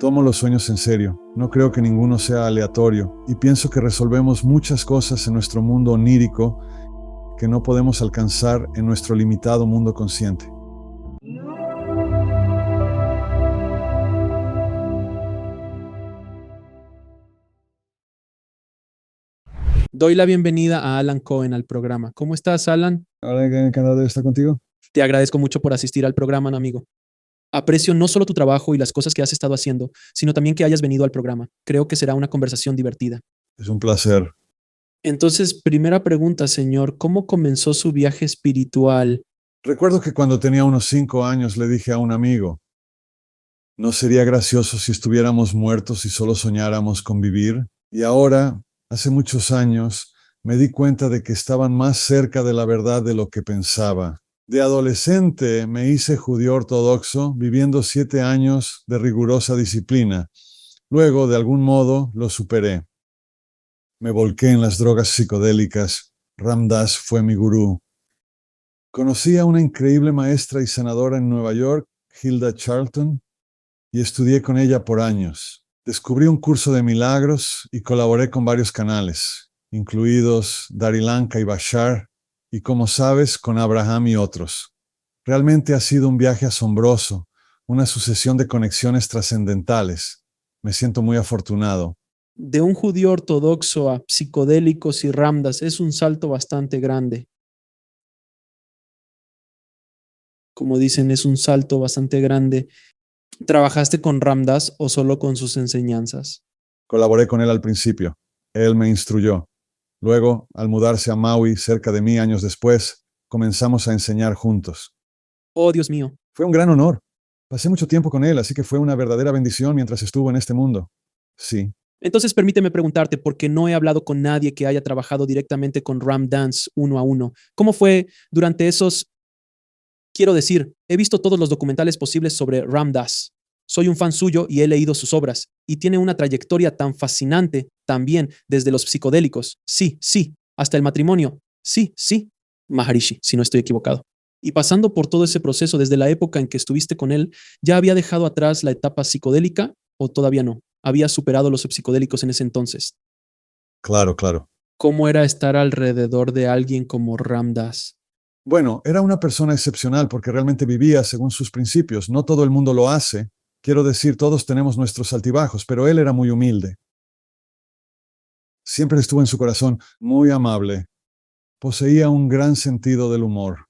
Tomo los sueños en serio, no creo que ninguno sea aleatorio, y pienso que resolvemos muchas cosas en nuestro mundo onírico que no podemos alcanzar en nuestro limitado mundo consciente. Doy la bienvenida a Alan Cohen al programa. ¿Cómo estás, Alan? Ahora encantado de estar contigo. Te agradezco mucho por asistir al programa, amigo. Aprecio no solo tu trabajo y las cosas que has estado haciendo, sino también que hayas venido al programa. Creo que será una conversación divertida. Es un placer. Entonces, primera pregunta, señor, ¿cómo comenzó su viaje espiritual? Recuerdo que cuando tenía unos 5 años le dije a un amigo, ¿no sería gracioso si estuviéramos muertos y solo soñáramos con vivir? Y ahora, hace muchos años, me di cuenta de que estaban más cerca de la verdad de lo que pensaba. De adolescente me hice judío ortodoxo, viviendo 7 años de rigurosa disciplina. Luego, de algún modo, lo superé. Me volqué en las drogas psicodélicas. Ram Dass fue mi gurú. Conocí a una increíble maestra y sanadora en Nueva York, Hilda Charlton, y estudié con ella por años. Descubrí un curso de milagros y colaboré con varios canales, incluidos Darilanka y Bashar, y como sabes, con Abraham y otros. Realmente ha sido un viaje asombroso, una sucesión de conexiones trascendentales. Me siento muy afortunado. De un judío ortodoxo a psicodélicos y ramdas es un salto bastante grande. Como dicen, es un salto bastante grande. ¿Trabajaste con ramdas o solo con sus enseñanzas? Colaboré con él al principio. Él me instruyó. Luego, al mudarse a Maui, cerca de mí años después, comenzamos a enseñar juntos. Oh, Dios mío. Fue un gran honor. Pasé mucho tiempo con él, así que fue una verdadera bendición mientras estuvo en este mundo. Sí. Entonces, permíteme preguntarte, porque no he hablado con nadie que haya trabajado directamente con Ram Dass uno a uno. ¿Cómo fue durante esos? Quiero decir, he visto todos los documentales posibles sobre Ram Dass. Soy un fan suyo y he leído sus obras, y tiene una trayectoria tan fascinante también, desde los psicodélicos, sí, sí, hasta el matrimonio, sí, sí, Maharishi, si no estoy equivocado. Y pasando por todo ese proceso desde la época en que estuviste con él, ¿ya había dejado atrás la etapa psicodélica o todavía no? ¿Había superado los psicodélicos en ese entonces? Claro, claro. ¿Cómo era estar alrededor de alguien como Ram Dass? Bueno, era una persona excepcional porque realmente vivía según sus principios. No todo el mundo lo hace. Quiero decir, todos tenemos nuestros altibajos, pero él era muy humilde. Siempre estuvo en su corazón, muy amable. Poseía un gran sentido del humor.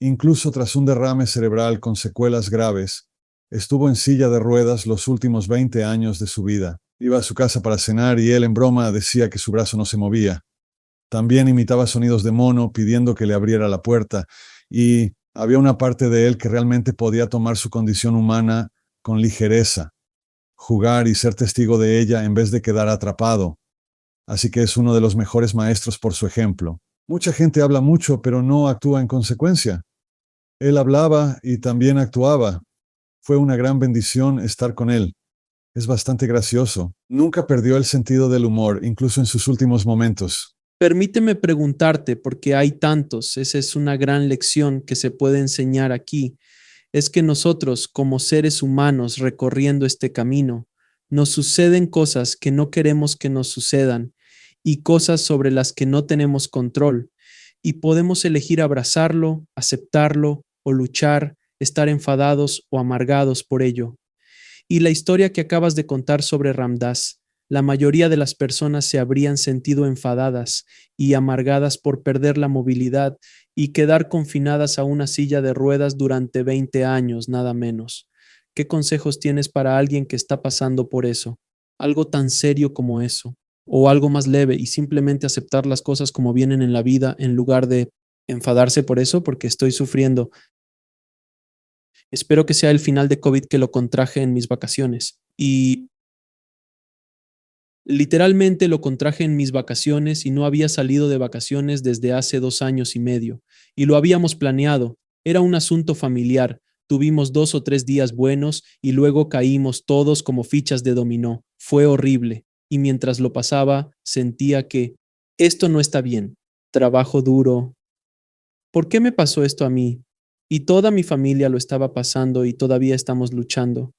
Incluso tras un derrame cerebral con secuelas graves, estuvo en silla de ruedas los últimos 20 años de su vida. Iba a su casa para cenar y él en broma decía que su brazo no se movía. También imitaba sonidos de mono pidiendo que le abriera la puerta, y había una parte de él que realmente podía tomar su condición humana con ligereza, jugar y ser testigo de ella en vez de quedar atrapado. Así que es uno de los mejores maestros por su ejemplo. Mucha gente habla mucho, pero no actúa en consecuencia. Él hablaba y también actuaba. Fue una gran bendición estar con él. Es bastante gracioso. Nunca perdió el sentido del humor, incluso en sus últimos momentos. Permíteme preguntarte, porque hay tantos, esa es una gran lección que se puede enseñar aquí, es que nosotros como seres humanos recorriendo este camino, nos suceden cosas que no queremos que nos sucedan y cosas sobre las que no tenemos control y podemos elegir abrazarlo, aceptarlo o luchar, estar enfadados o amargados por ello. Y la historia que acabas de contar sobre Ram Dass, la mayoría de las personas se habrían sentido enfadadas y amargadas por perder la movilidad y quedar confinadas a una silla de ruedas durante 20 años, nada menos. ¿Qué consejos tienes para alguien que está pasando por eso? Algo tan serio como eso, o algo más leve y simplemente aceptar las cosas como vienen en la vida en lugar de enfadarse por eso porque estoy sufriendo. Espero que sea el final de COVID que lo contraje en mis vacaciones. Y literalmente lo contraje en mis vacaciones y no había salido de vacaciones desde hace 2 años y medio. Y lo habíamos planeado. Era un asunto familiar. Tuvimos 2 o 3 días buenos y luego caímos todos como fichas de dominó. Fue horrible. Y mientras lo pasaba, sentía que esto no está bien. Trabajo duro. ¿Por qué me pasó esto a mí? Y toda mi familia lo estaba pasando y todavía estamos luchando.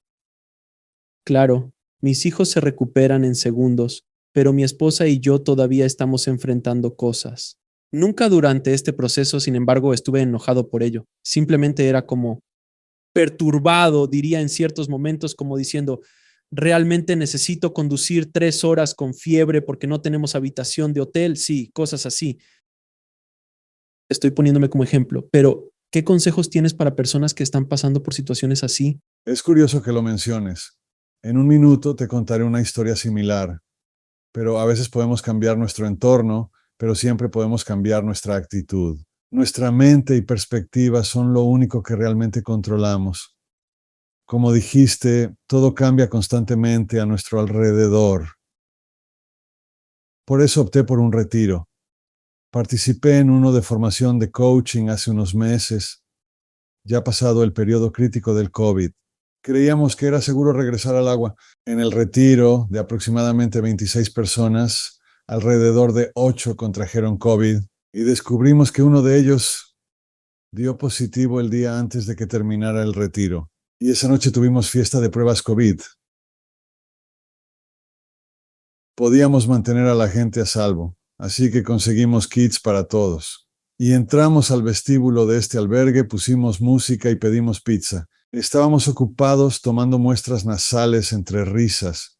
Claro, mis hijos se recuperan en segundos, pero mi esposa y yo todavía estamos enfrentando cosas. Nunca durante este proceso, sin embargo, estuve enojado por ello. Simplemente era como perturbado, diría en ciertos momentos, como diciendo, realmente necesito conducir 3 horas con fiebre porque no tenemos habitación de hotel. Sí, cosas así. Estoy poniéndome como ejemplo, pero ¿qué consejos tienes para personas que están pasando por situaciones así? Es curioso que lo menciones. En un minuto te contaré una historia similar, pero a veces podemos cambiar nuestro entorno, pero siempre podemos cambiar nuestra actitud. Nuestra mente y perspectiva son lo único que realmente controlamos. Como dijiste, todo cambia constantemente a nuestro alrededor. Por eso opté por un retiro. Participé en uno de formación de coaching hace unos meses, ya pasado el periodo crítico del COVID. Creíamos que era seguro regresar al agua. En el retiro de aproximadamente 26 personas, alrededor de 8 contrajeron COVID y descubrimos que uno de ellos dio positivo el día antes de que terminara el retiro. Y esa noche tuvimos fiesta de pruebas COVID. Podíamos mantener a la gente a salvo, así que conseguimos kits para todos. Y entramos al vestíbulo de este albergue, pusimos música y pedimos pizza. Estábamos ocupados tomando muestras nasales entre risas.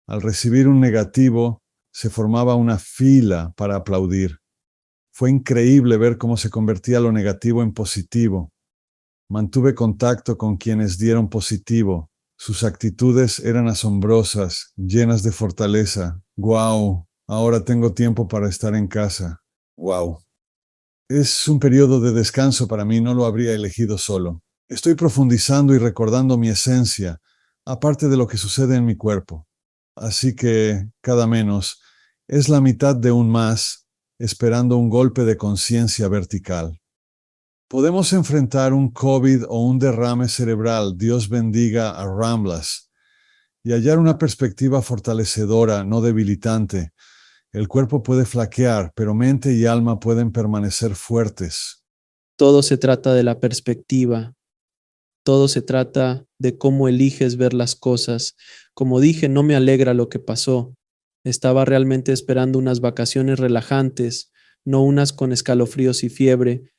Al recibir un negativo, se formaba una fila para aplaudir. Fue increíble ver cómo se convertía lo negativo en positivo. Mantuve contacto con quienes dieron positivo. Sus actitudes eran asombrosas, llenas de fortaleza. ¡Guau! Ahora tengo tiempo para estar en casa. ¡Guau! Es un periodo de descanso para mí, no lo habría elegido solo. Estoy profundizando y recordando mi esencia, aparte de lo que sucede en mi cuerpo. Así que, cada menos, es la mitad de un más, esperando un golpe de conciencia vertical. Podemos enfrentar un COVID o un derrame cerebral, Dios bendiga a Ramblas, y hallar una perspectiva fortalecedora, no debilitante. El cuerpo puede flaquear, pero mente y alma pueden permanecer fuertes. Todo se trata de la perspectiva, todo se trata de cómo eliges ver las cosas. Como dije, no me alegra lo que pasó. Estaba realmente esperando unas vacaciones relajantes, no unas con escalofríos y fiebre.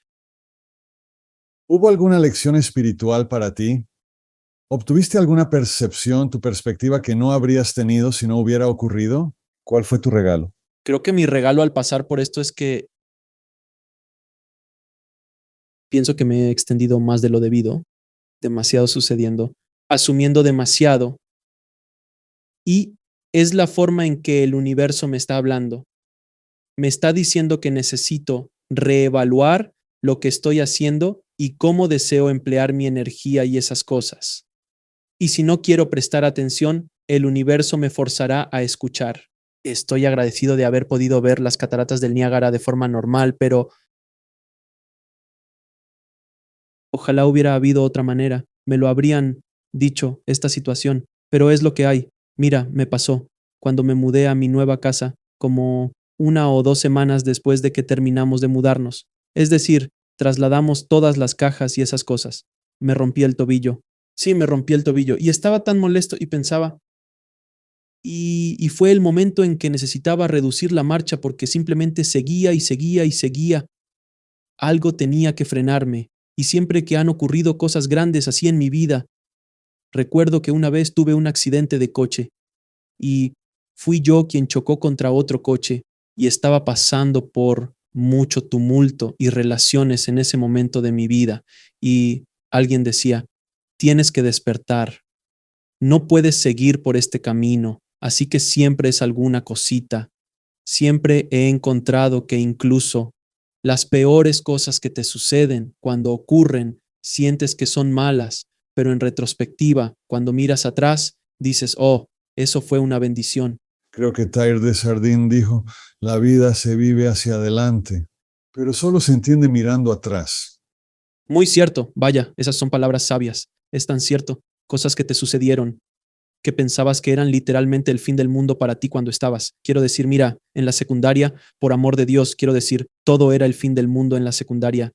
¿Hubo alguna lección espiritual para ti? ¿Obtuviste alguna percepción, tu perspectiva que no habrías tenido si no hubiera ocurrido? ¿Cuál fue tu regalo? Creo que mi regalo al pasar por esto es que pienso que me he extendido más de lo debido, demasiado sucediendo, asumiendo demasiado, y es la forma en que el universo me está hablando. Me está diciendo que necesito reevaluar lo que estoy haciendo y cómo deseo emplear mi energía y esas cosas. Y si no quiero prestar atención, el universo me forzará a escuchar. Estoy agradecido de haber podido ver las cataratas del Niágara de forma normal, pero ojalá hubiera habido otra manera. Me lo habrían dicho esta situación, pero es lo que hay. Mira, me pasó cuando me mudé a mi nueva casa, como 1 o 2 semanas después de que terminamos de mudarnos. Es decir, trasladamos todas las cajas y esas cosas. Me rompí el tobillo. Sí, me rompí el tobillo y estaba tan molesto y pensaba, y fue el momento en que necesitaba reducir la marcha porque simplemente seguía y seguía y seguía. Algo tenía que frenarme, y siempre que han ocurrido cosas grandes así en mi vida, recuerdo que una vez tuve un accidente de coche y fui yo quien chocó contra otro coche y estaba pasando por mucho tumulto y relaciones en ese momento de mi vida y alguien decía, tienes que despertar, no puedes seguir por este camino, así que siempre es alguna cosita. Siempre he encontrado que incluso las peores cosas que te suceden cuando ocurren, sientes que son malas, pero en retrospectiva, cuando miras atrás, dices, oh, eso fue una bendición. Creo que Tyre de Sardín dijo, la vida se vive hacia adelante, pero solo se entiende mirando atrás. Muy cierto, vaya, esas son palabras sabias. Es tan cierto, cosas que te sucedieron, que pensabas que eran literalmente el fin del mundo para ti cuando estabas. Quiero decir, mira, en la secundaria, por amor de Dios, quiero decir, todo era el fin del mundo en la secundaria.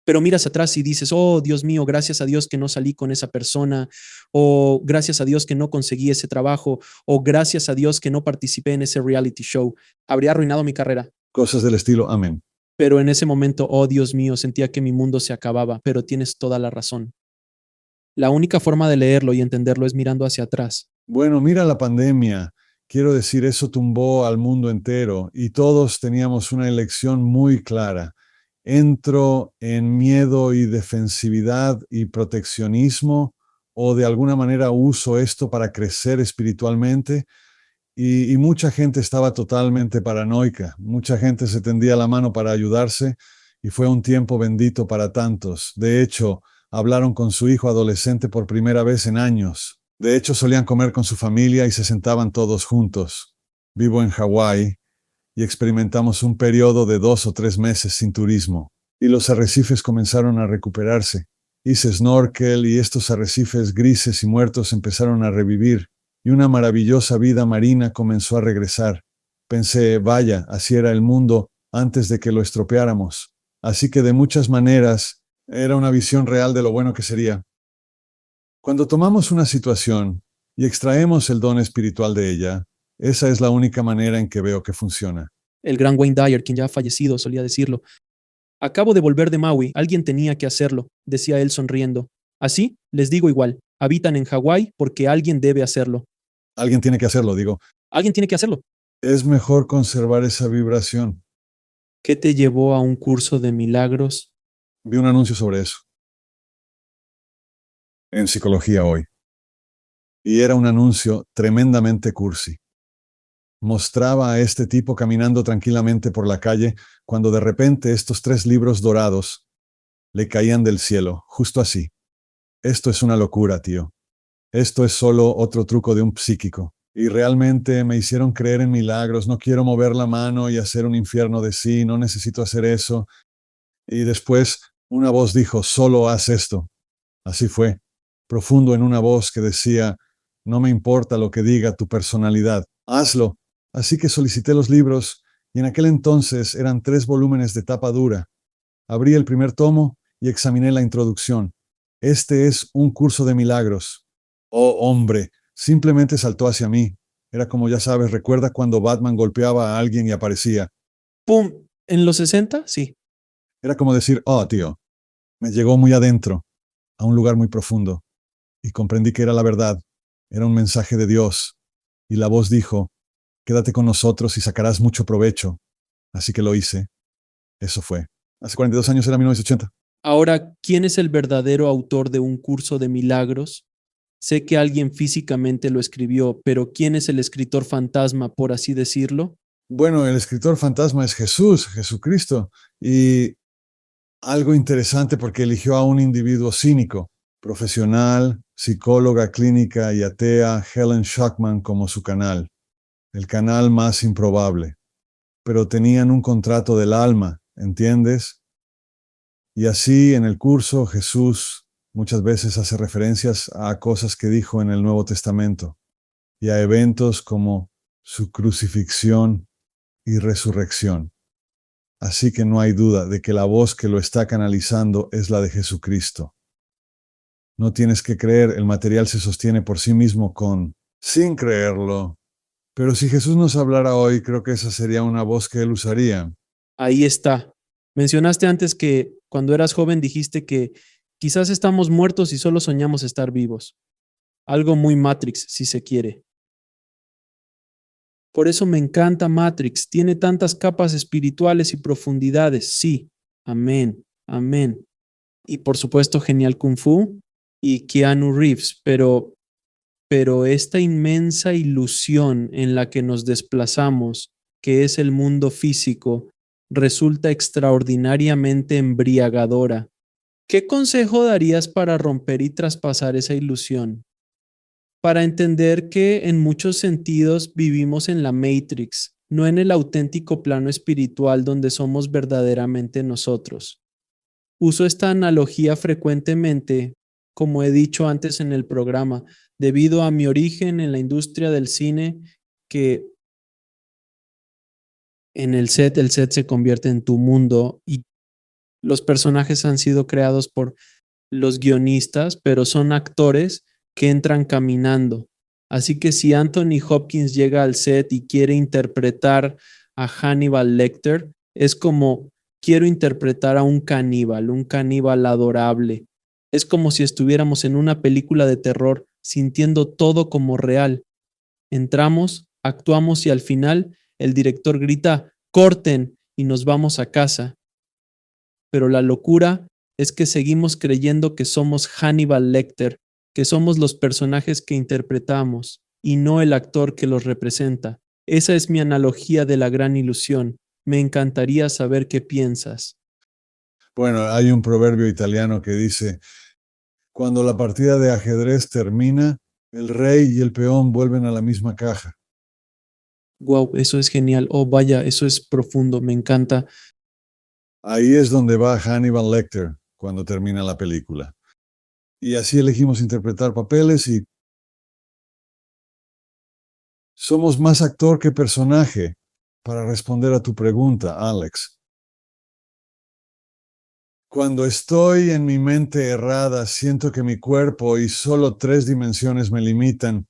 pero miras atrás y dices, oh, Dios mío, gracias a Dios que no salí con esa persona, o gracias a Dios que no conseguí ese trabajo, o gracias a Dios que no participé en ese reality show. Habría arruinado mi carrera. Cosas del estilo, amén. Pero en ese momento, oh Dios mío, sentía que mi mundo se acababa, pero tienes toda la razón. La única forma de leerlo y entenderlo es mirando hacia atrás. Bueno, mira la pandemia. Quiero decir, eso tumbó al mundo entero y todos teníamos una elección muy clara. ¿Entro en miedo y defensividad y proteccionismo o de alguna manera uso esto para crecer espiritualmente? Y mucha gente estaba totalmente paranoica. Mucha gente se tendía la mano para ayudarse y fue un tiempo bendito para tantos. De hecho, hablaron con su hijo adolescente por primera vez en años. De hecho, solían comer con su familia y se sentaban todos juntos. Vivo en Hawái y experimentamos un periodo de 2 o 3 meses sin turismo. Y los arrecifes comenzaron a recuperarse. Hice snorkel y estos arrecifes grises y muertos empezaron a revivir y una maravillosa vida marina comenzó a regresar. Pensé, vaya, así era el mundo antes de que lo estropeáramos. Así que de muchas maneras era una visión real de lo bueno que sería. Cuando tomamos una situación y extraemos el don espiritual de ella, esa es la única manera en que veo que funciona. El gran Wayne Dyer, quien ya ha fallecido, solía decirlo. Acabo de volver de Maui, alguien tenía que hacerlo, decía él sonriendo. Así, les digo igual, habitan en Hawái porque alguien debe hacerlo. Alguien tiene que hacerlo, digo. Alguien tiene que hacerlo. Es mejor conservar esa vibración. ¿Qué te llevó a un curso de milagros? Vi un anuncio sobre eso en Psicología Hoy. Y era un anuncio tremendamente cursi. Mostraba a este tipo caminando tranquilamente por la calle cuando de repente estos 3 libros dorados le caían del cielo, justo así. Esto es una locura, tío. Esto es solo otro truco de un psíquico. Y realmente me hicieron creer en milagros. No quiero mover la mano y hacer un infierno de sí. No necesito hacer eso. Y después una voz dijo, solo haz esto. Así fue. Profundo en una voz que decía, no me importa lo que diga tu personalidad. Hazlo. Así que solicité los libros y en aquel entonces eran 3 volúmenes de tapa dura. Abrí el primer tomo y examiné la introducción. Este es un curso de milagros. Oh, hombre, simplemente saltó hacia mí. Era como ya sabes, recuerda cuando Batman golpeaba a alguien y aparecía. ¡Pum! ¿En los 60? Sí. Era como decir, oh, tío, me llegó muy adentro, a un lugar muy profundo, y comprendí que era la verdad. Era un mensaje de Dios. Y la voz dijo, quédate con nosotros y sacarás mucho provecho. Así que lo hice. Eso fue. Hace 42 años, era 1980. Ahora, ¿quién es el verdadero autor de un curso de milagros? Sé que alguien físicamente lo escribió, pero ¿quién es el escritor fantasma, por así decirlo? Bueno, el escritor fantasma es Jesús, Jesucristo, y algo interesante porque eligió a un individuo cínico, profesional, psicóloga clínica y atea, Helen Schuckman, como su canal, el canal más improbable. Pero tenían un contrato del alma, ¿entiendes? Y así en el curso Jesús muchas veces hace referencias a cosas que dijo en el Nuevo Testamento y a eventos como su crucifixión y resurrección. Así que no hay duda de que la voz que lo está canalizando es la de Jesucristo. No tienes que creer, el material se sostiene por sí mismo sin creerlo. Pero si Jesús nos hablara hoy, creo que esa sería una voz que él usaría. Ahí está. Mencionaste antes que cuando eras joven dijiste que quizás estamos muertos y solo soñamos estar vivos. Algo muy Matrix, si se quiere. Por eso me encanta Matrix. Tiene tantas capas espirituales y profundidades. Sí. Amén. Amén. Y por supuesto, genial Kung Fu y Keanu Reeves, pero esta inmensa ilusión en la que nos desplazamos, que es el mundo físico, resulta extraordinariamente embriagadora. ¿Qué consejo darías para romper y traspasar esa ilusión? Para entender que en muchos sentidos vivimos en la Matrix, no en el auténtico plano espiritual donde somos verdaderamente nosotros. Uso esta analogía frecuentemente, como he dicho antes en el programa, debido a mi origen en la industria del cine, que en el set se convierte en tu mundo y Los personajes han sido creados por los guionistas, pero son actores que entran caminando. Así que si Anthony Hopkins llega al set y quiere interpretar a Hannibal Lecter, es como quiero interpretar a un caníbal adorable. Es como si estuviéramos en una película de terror, sintiendo todo como real. Entramos, actuamos y al final el director grita, corten y nos vamos a casa. Pero la locura es que seguimos creyendo que somos Hannibal Lecter, que somos los personajes que interpretamos y no el actor que los representa. Esa es mi analogía de la gran ilusión. Me encantaría saber qué piensas. Bueno, hay un proverbio italiano que dice, cuando la partida de ajedrez termina, el rey y el peón vuelven a la misma caja. Wow, eso es genial. Oh, vaya, eso es profundo, me encanta. Ahí es donde va Hannibal Lecter cuando termina la película. Y así elegimos interpretar papeles y somos más actor que personaje, para responder a tu pregunta, Alex. Cuando estoy en mi mente errada, siento que mi cuerpo y solo 3 dimensiones me limitan.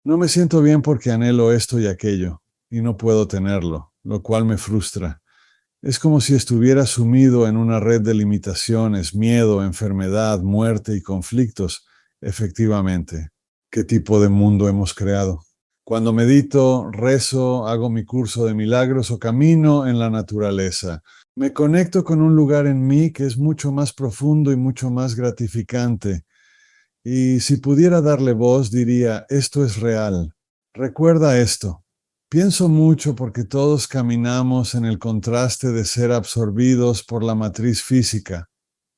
No me siento bien porque anhelo esto y aquello, y no puedo tenerlo, lo cual me frustra. Es como si estuviera sumido en una red de limitaciones, miedo, enfermedad, muerte y conflictos. Efectivamente, ¿qué tipo de mundo hemos creado? Cuando medito, rezo, hago mi curso de milagros o camino en la naturaleza, me conecto con un lugar en mí que es mucho más profundo y mucho más gratificante. Y si pudiera darle voz, diría, esto es real. Recuerda esto. Pienso mucho porque todos caminamos en el contraste de ser absorbidos por la matriz física,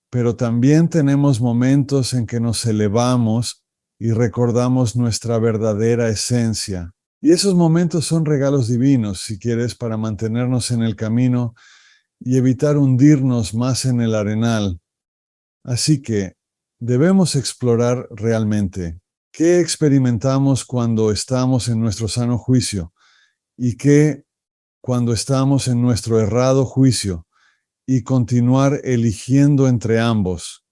pero también tenemos momentos en que nos elevamos y recordamos nuestra verdadera esencia. Y esos momentos son regalos divinos, si quieres, para mantenernos en el camino y evitar hundirnos más en el arenal. Así que debemos explorar realmente qué experimentamos cuando estamos en nuestro sano juicio y qué cuando estamos en nuestro errado juicio, y continuar eligiendo entre ambos,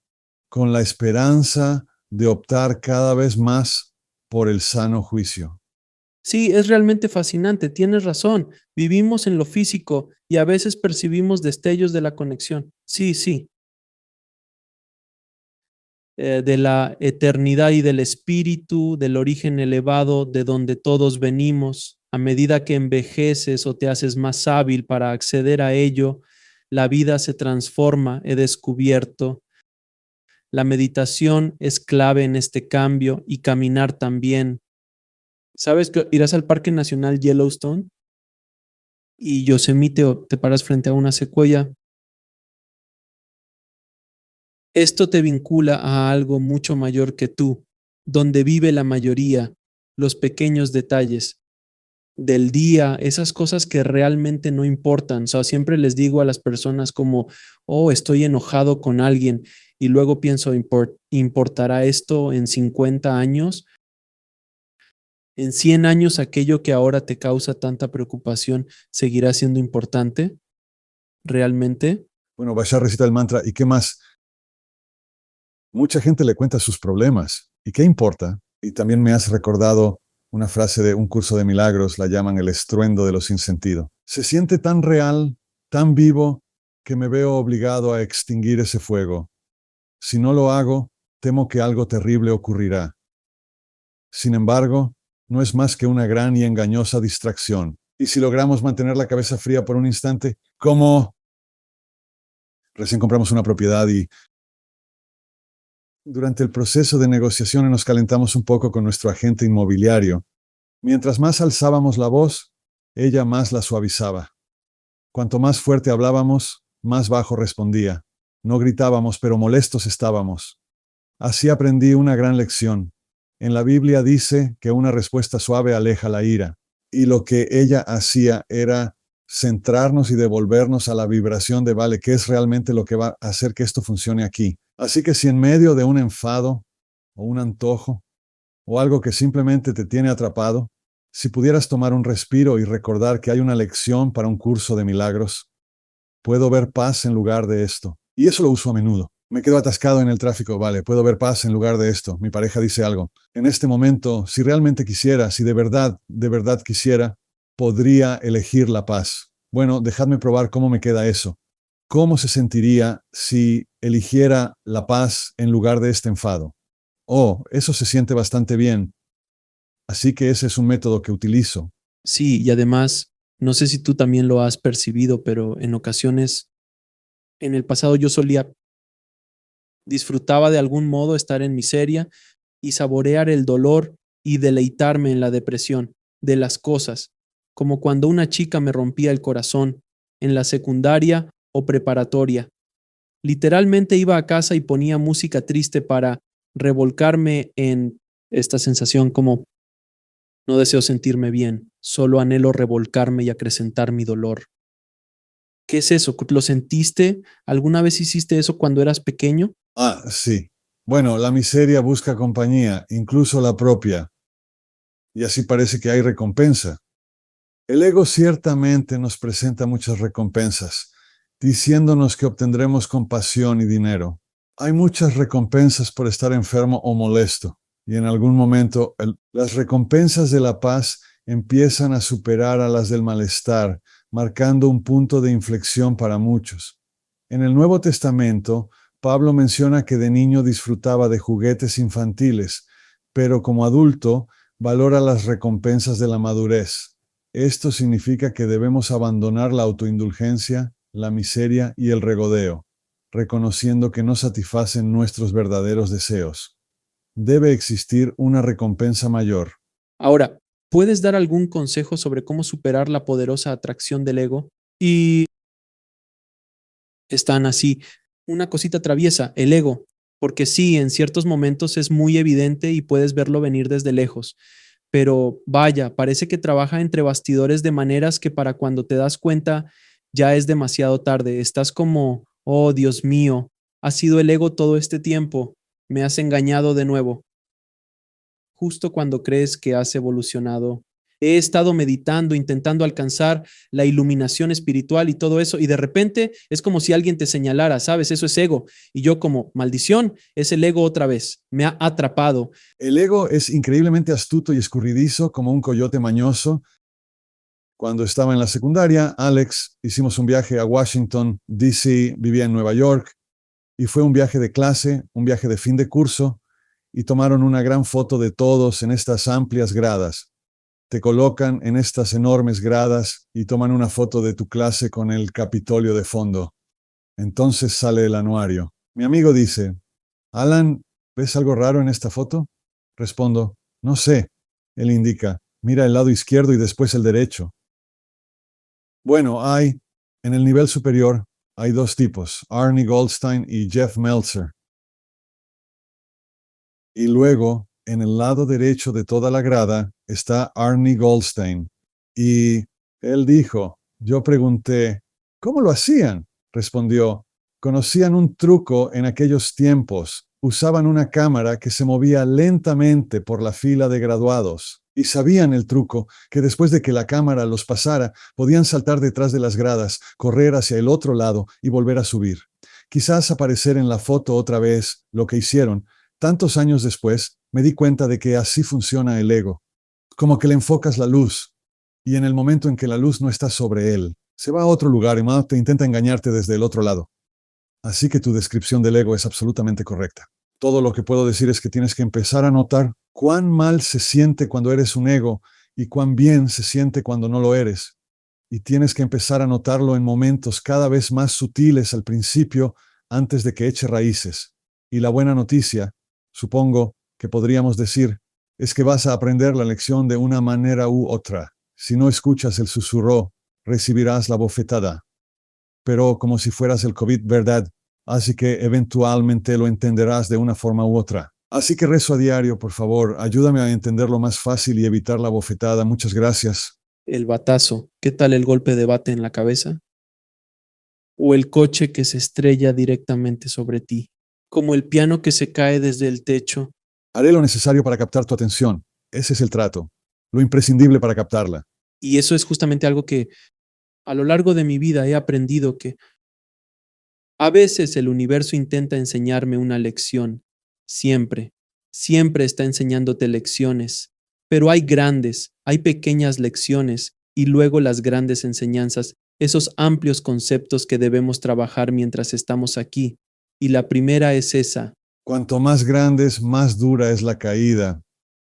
con la esperanza de optar cada vez más por el sano juicio. Sí, es realmente fascinante, tienes razón. Vivimos en lo físico y a veces percibimos destellos de la conexión. Sí, sí. De la eternidad y del espíritu, del origen elevado de donde todos venimos. A medida que envejeces o te haces más hábil para acceder a ello, la vida se transforma, he descubierto. La meditación es clave en este cambio y caminar también. ¿Sabes que irás al Parque Nacional Yellowstone y Yosemite o te paras frente a una secuoya? Esto te vincula a algo mucho mayor que tú, donde vive la mayoría, los pequeños detalles del día, esas cosas que realmente no importan. O sea, siempre les digo a las personas como, oh, estoy enojado con alguien y luego pienso, ¿importará esto en 50 años? ¿En 100 años aquello que ahora te causa tanta preocupación seguirá siendo importante realmente? Bueno, Bashar recita el mantra, ¿y qué más? Mucha gente le cuenta sus problemas. ¿Y qué importa? Y también me has recordado una frase de un curso de milagros, la llaman el estruendo de lo sin sentido. Se siente tan real, tan vivo, que me veo obligado a extinguir ese fuego. Si no lo hago, temo que algo terrible ocurrirá. Sin embargo, no es más que una gran y engañosa distracción. Y si logramos mantener la cabeza fría por un instante, como recién compramos una propiedad y durante el proceso de negociación nos calentamos un poco con nuestro agente inmobiliario. Mientras más alzábamos la voz, ella más la suavizaba. Cuanto más fuerte hablábamos, más bajo respondía. No gritábamos, pero molestos estábamos. Así aprendí una gran lección. En la Biblia dice que una respuesta suave aleja la ira, y lo que ella hacía era centrarnos y devolvernos a la vibración de, vale, ¿qué es realmente lo que va a hacer que esto funcione aquí? Así que si en medio de un enfado o un antojo o algo que simplemente te tiene atrapado, si pudieras tomar un respiro y recordar que hay una lección para un curso de milagros, puedo ver paz en lugar de esto. Y eso lo uso a menudo. Me quedo atascado en el tráfico, vale, puedo ver paz en lugar de esto. Mi pareja dice algo. En este momento, si realmente quisiera, si de verdad quisiera, podría elegir la paz. Bueno, dejadme probar cómo me queda eso. ¿Cómo se sentiría si eligiera la paz en lugar de este enfado? Oh, eso se siente bastante bien. Así que ese es un método que utilizo. Sí, y además, no sé si tú también lo has percibido, pero en ocasiones, en el pasado yo disfrutaba de algún modo estar en miseria y saborear el dolor y deleitarme en la depresión de las cosas, como cuando una chica me rompía el corazón en la secundaria o preparatoria. Literalmente iba a casa y ponía música triste para revolcarme en esta sensación como no deseo sentirme bien, solo anhelo revolcarme y acrecentar mi dolor. ¿Qué es eso? ¿Lo sentiste? ¿Alguna vez hiciste eso cuando eras pequeño? Ah, sí. Bueno, la miseria busca compañía, incluso la propia, y así parece que hay recompensa. El ego ciertamente nos presenta muchas recompensas, diciéndonos que obtendremos compasión y dinero. Hay muchas recompensas por estar enfermo o molesto, y en algún momento las recompensas de la paz empiezan a superar a las del malestar, marcando un punto de inflexión para muchos. En el Nuevo Testamento, Pablo menciona que de niño disfrutaba de juguetes infantiles, pero como adulto valora las recompensas de la madurez. Esto significa que debemos abandonar la autoindulgencia, la miseria y el regodeo, reconociendo que no satisfacen nuestros verdaderos deseos. Debe existir una recompensa mayor. Ahora, ¿puedes dar algún consejo sobre cómo superar la poderosa atracción del ego? Y están así, una cosita traviesa, el ego, porque sí, en ciertos momentos es muy evidente y puedes verlo venir desde lejos, pero vaya, parece que trabaja entre bastidores de maneras que para cuando te das cuenta ya es demasiado tarde. Estás como, oh Dios mío, ha sido el ego todo este tiempo, me has engañado de nuevo justo cuando crees que has evolucionado. He estado meditando, intentando alcanzar la iluminación espiritual y todo eso, y de repente es como si alguien te señalara, ¿sabes? Eso es ego. Y yo como, maldición, es el ego otra vez, me ha atrapado. El ego es increíblemente astuto y escurridizo como un coyote mañoso. Cuando estaba en la secundaria, Alex, hicimos un viaje a Washington, D.C., vivía en Nueva York, y fue un viaje de clase, un viaje de fin de curso, y tomaron una gran foto de todos en estas amplias gradas. Te colocan en estas enormes gradas y toman una foto de tu clase con el Capitolio de fondo. Entonces sale el anuario. Mi amigo dice, Alan, ¿ves algo raro en esta foto? Respondo, no sé. Él indica, mira el lado izquierdo y después el derecho. Bueno, en el nivel superior, hay dos tipos, Arnie Goldstein y Jeff Meltzer. Y luego, en el lado derecho de toda la grada, está Arnie Goldstein. Y él dijo, yo pregunté, ¿cómo lo hacían? Respondió, conocían un truco en aquellos tiempos. Usaban una cámara que se movía lentamente por la fila de graduados. Y sabían el truco, que después de que la cámara los pasara, podían saltar detrás de las gradas, correr hacia el otro lado y volver a subir. Quizás aparecer en la foto otra vez, lo que hicieron. Tantos años después, me di cuenta de que así funciona el ego. Como que le enfocas la luz, y en el momento en que la luz no está sobre él, se va a otro lugar y más te intenta engañarte desde el otro lado. Así que tu descripción del ego es absolutamente correcta. Todo lo que puedo decir es que tienes que empezar a notar cuán mal se siente cuando eres un ego y cuán bien se siente cuando no lo eres. Y tienes que empezar a notarlo en momentos cada vez más sutiles al principio antes de que eche raíces. Y la buena noticia, supongo que podríamos decir, es que vas a aprender la lección de una manera u otra. Si no escuchas el susurro, recibirás la bofetada. Pero como si fueras el COVID, ¿verdad? Así que eventualmente lo entenderás de una forma u otra. Así que rezo a diario, por favor, ayúdame a entenderlo más fácil y evitar la bofetada. Muchas gracias. El batazo, ¿qué tal el golpe de bate en la cabeza? O el coche que se estrella directamente sobre ti, como el piano que se cae desde el techo. Haré lo necesario para captar tu atención. Ese es el trato. Lo imprescindible para captarla. Y eso es justamente algo que a lo largo de mi vida he aprendido que A veces el universo intenta enseñarme una lección. Siempre, siempre está enseñándote lecciones. Pero hay pequeñas lecciones y luego las grandes enseñanzas, esos amplios conceptos que debemos trabajar mientras estamos aquí. Y la primera es esa. Cuanto más grandes, más dura es la caída.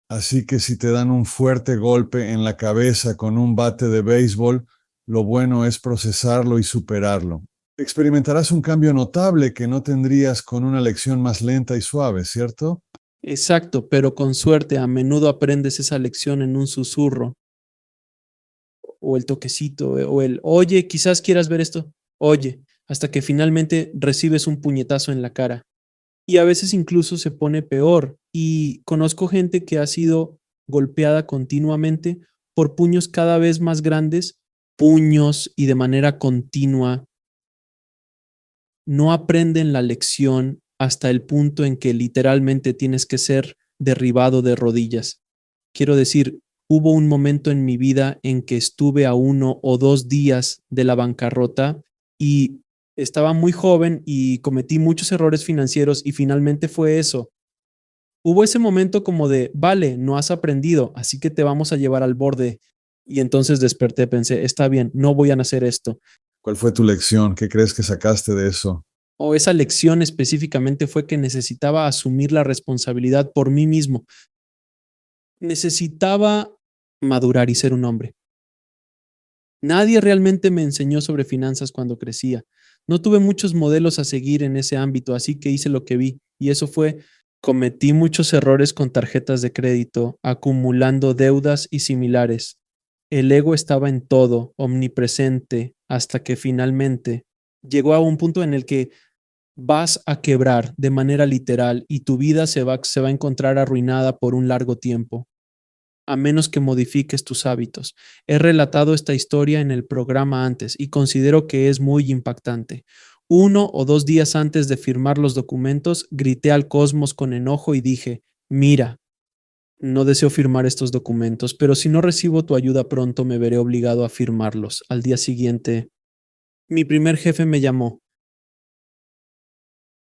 Así que si te dan un fuerte golpe en la cabeza con un bate de béisbol, lo bueno es procesarlo y superarlo. Experimentarás un cambio notable que no tendrías con una lección más lenta y suave, ¿cierto? Exacto, pero con suerte a menudo aprendes esa lección en un susurro o el toquecito o el, oye, quizás quieras ver esto, oye, hasta que finalmente recibes un puñetazo en la cara. Y a veces incluso se pone peor. Y conozco gente que ha sido golpeada continuamente por puños cada vez más grandes, puños y de manera continua. No aprenden la lección hasta el punto en que literalmente tienes que ser derribado de rodillas. Quiero decir, hubo un momento en mi vida en que estuve a 1 o 2 días de la bancarrota y estaba muy joven y cometí muchos errores financieros y finalmente fue eso. Hubo ese momento como de, vale, no has aprendido, así que te vamos a llevar al borde. Y entonces desperté, pensé, está bien, no voy a hacer esto. ¿Cuál fue tu lección? ¿Qué crees que sacaste de eso? O esa lección específicamente fue que necesitaba asumir la responsabilidad por mí mismo. Necesitaba madurar y ser un hombre. Nadie realmente me enseñó sobre finanzas cuando crecía. No tuve muchos modelos a seguir en ese ámbito, así que hice lo que vi. Y eso fue, cometí muchos errores con tarjetas de crédito, acumulando deudas y similares. El ego estaba en todo, omnipresente, hasta que finalmente llegó a un punto en el que vas a quebrar de manera literal y tu vida se va a encontrar arruinada por un largo tiempo a menos que modifiques tus hábitos. He relatado esta historia en el programa antes y considero que es muy impactante. 1 o 2 días antes de firmar los documentos, grité al cosmos con enojo y dije, mira, no deseo firmar estos documentos, pero si no recibo tu ayuda pronto me veré obligado a firmarlos. Al día siguiente, mi primer jefe me llamó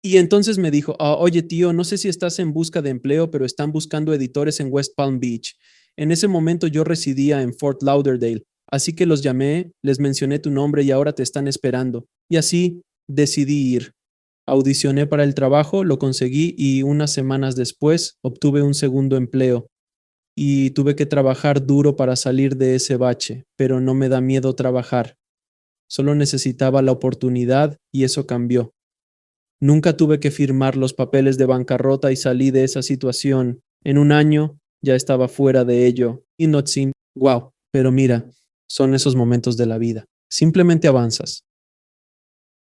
y entonces me dijo, oye tío, no sé si estás en busca de empleo, pero están buscando editores en West Palm Beach. En ese momento yo residía en Fort Lauderdale, así que los llamé, les mencioné tu nombre y ahora te están esperando. Y así decidí ir. Audicioné para el trabajo, lo conseguí y unas semanas después obtuve un segundo empleo. Y tuve que trabajar duro para salir de ese bache, pero no me da miedo trabajar. Solo necesitaba la oportunidad y eso cambió. Nunca tuve que firmar los papeles de bancarrota y salí de esa situación. En un año ya estaba fuera de ello. Y not sin, wow, pero mira, son esos momentos de la vida. Simplemente avanzas.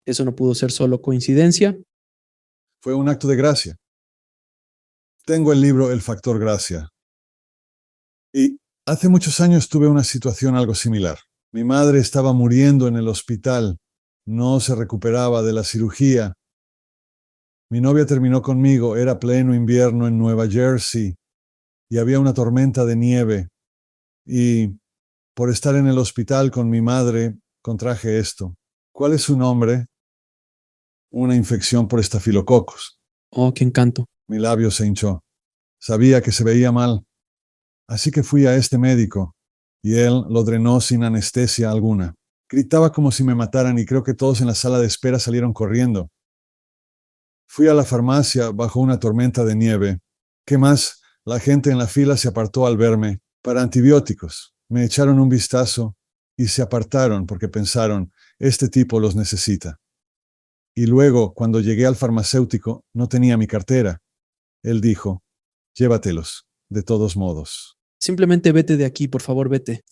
Eso no pudo ser solo coincidencia. Fue un acto de gracia. Tengo el libro El Factor Gracia. Y hace muchos años tuve una situación algo similar. Mi madre estaba muriendo en el hospital. No se recuperaba de la cirugía. Mi novia terminó conmigo. Era pleno invierno en Nueva Jersey y había una tormenta de nieve. Y por estar en el hospital con mi madre, contraje esto. ¿Cuál es su nombre? Una infección por estafilococos. Oh, qué encanto. Mi labio se hinchó. Sabía que se veía mal. Así que fui a este médico y él lo drenó sin anestesia alguna. Gritaba como si me mataran y creo que todos en la sala de espera salieron corriendo. Fui a la farmacia bajo una tormenta de nieve. ¿Qué más? La gente en la fila se apartó al verme. Para antibióticos. Me echaron un vistazo y se apartaron porque pensaron, este tipo los necesita. Y luego, cuando llegué al farmacéutico, no tenía mi cartera. Él dijo, llévatelos, de todos modos. Simplemente vete de aquí, por favor, vete.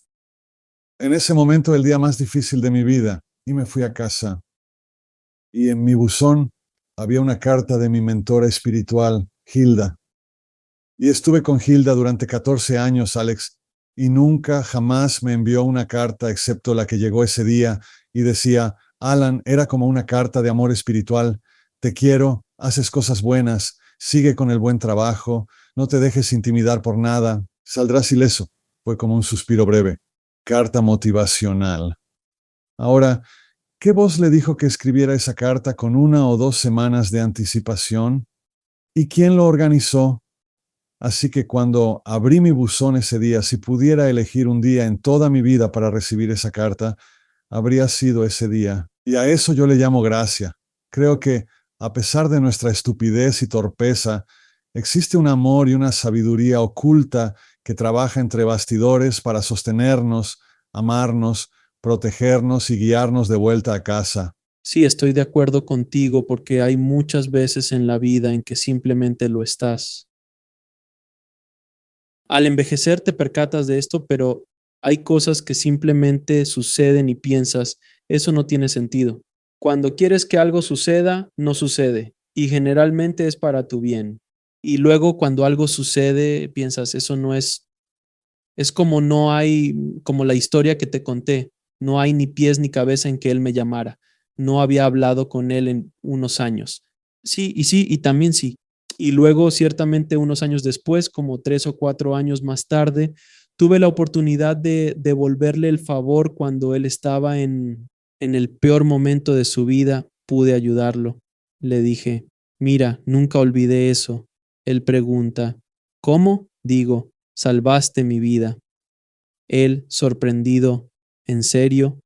En ese momento, el día más difícil de mi vida, y me fui a casa. Y en mi buzón había una carta de mi mentora espiritual, Hilda. Y estuve con Hilda durante 14 años, Alex, y nunca jamás me envió una carta excepto la que llegó ese día y decía, Alan, era como una carta de amor espiritual. Te quiero, haces cosas buenas, sigue con el buen trabajo, no te dejes intimidar por nada, saldrás ileso. Fue como un suspiro breve. Carta motivacional. Ahora, ¿Qué voz le dijo que escribiera esa carta con 1 o 2 semanas de anticipación? ¿Y quién lo organizó? Así que cuando abrí mi buzón ese día, si pudiera elegir un día en toda mi vida para recibir esa carta, habría sido ese día. Y a eso yo le llamo gracia. Creo que, a pesar de nuestra estupidez y torpeza, existe un amor y una sabiduría oculta que trabaja entre bastidores para sostenernos, amarnos, protegernos y guiarnos de vuelta a casa. Sí, estoy de acuerdo contigo porque hay muchas veces en la vida en que simplemente lo estás. Al envejecer te percatas de esto, pero hay cosas que simplemente suceden y piensas, eso no tiene sentido. Cuando quieres que algo suceda, no sucede y generalmente es para tu bien. Y luego cuando algo sucede, piensas, eso no es, es como no hay, como la historia que te conté, no hay ni pies ni cabeza en que él me llamara. No había hablado con él en unos años. Sí, y también sí. Y luego, ciertamente, unos años después, como 3 o 4 años más tarde, tuve la oportunidad de devolverle el favor cuando él estaba en el peor momento de su vida. Pude ayudarlo. Le dije, mira, nunca olvidé eso. Él pregunta, ¿cómo? Digo, salvaste mi vida. Él, sorprendido, ¿en serio?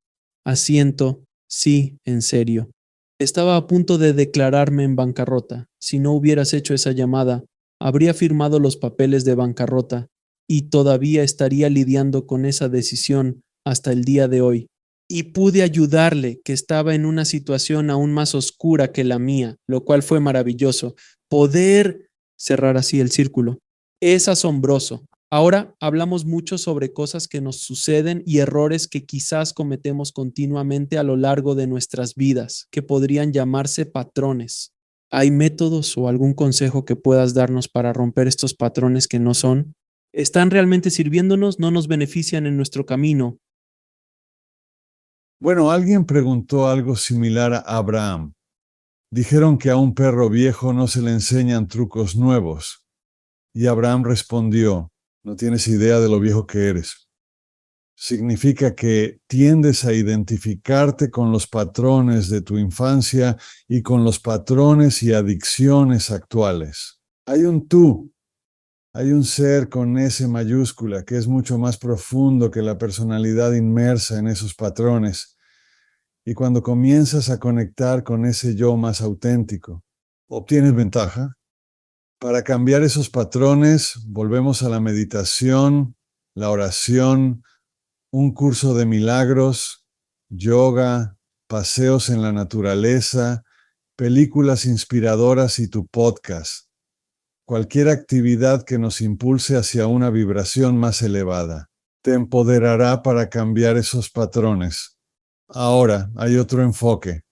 Asiento, sí, en serio. Estaba a punto de declararme en bancarrota. Si no hubieras hecho esa llamada, habría firmado los papeles de bancarrota y todavía estaría lidiando con esa decisión hasta el día de hoy. Y pude ayudarle, que estaba en una situación aún más oscura que la mía, lo cual fue maravilloso. Poder cerrar así el círculo es asombroso. Ahora hablamos mucho sobre cosas que nos suceden y errores que quizás cometemos continuamente a lo largo de nuestras vidas, que podrían llamarse patrones. ¿Hay métodos o algún consejo que puedas darnos para romper estos patrones que no son? ¿Están realmente sirviéndonos? ¿No nos benefician en nuestro camino? Bueno, alguien preguntó algo similar a Abraham. Dijeron que a un perro viejo no se le enseñan trucos nuevos. Y Abraham respondió, no tienes idea de lo viejo que eres. Significa que tiendes a identificarte con los patrones de tu infancia y con los patrones y adicciones actuales. Hay un tú, hay un ser con S mayúscula que es mucho más profundo que la personalidad inmersa en esos patrones. Y cuando comienzas a conectar con ese yo más auténtico, obtienes ventaja. Para cambiar esos patrones, volvemos a la meditación, la oración, un curso de milagros, yoga, paseos en la naturaleza, películas inspiradoras y tu podcast. Cualquier actividad que nos impulse hacia una vibración más elevada te empoderará para cambiar esos patrones. Ahora hay otro enfoque.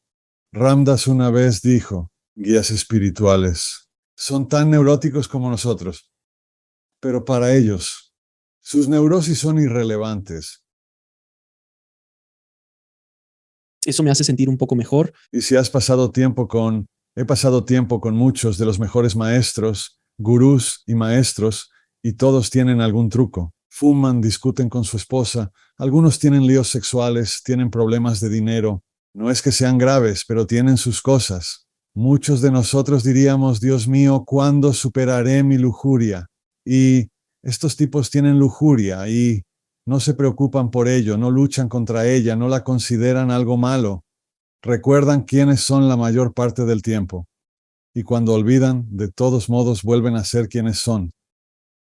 Ramdas una vez dijo, guías espirituales son tan neuróticos como nosotros, pero para ellos, sus neurosis son irrelevantes. Eso me hace sentir un poco mejor. Y si he pasado tiempo con muchos de los mejores maestros, gurús y maestros, y todos tienen algún truco. Fuman, discuten con su esposa, algunos tienen líos sexuales, tienen problemas de dinero. No es que sean graves, pero tienen sus cosas. Muchos de nosotros diríamos, Dios mío, ¿cuándo superaré mi lujuria? Y estos tipos tienen lujuria y no se preocupan por ello, no luchan contra ella, no la consideran algo malo. Recuerdan quiénes son la mayor parte del tiempo. Y cuando olvidan, de todos modos vuelven a ser quienes son.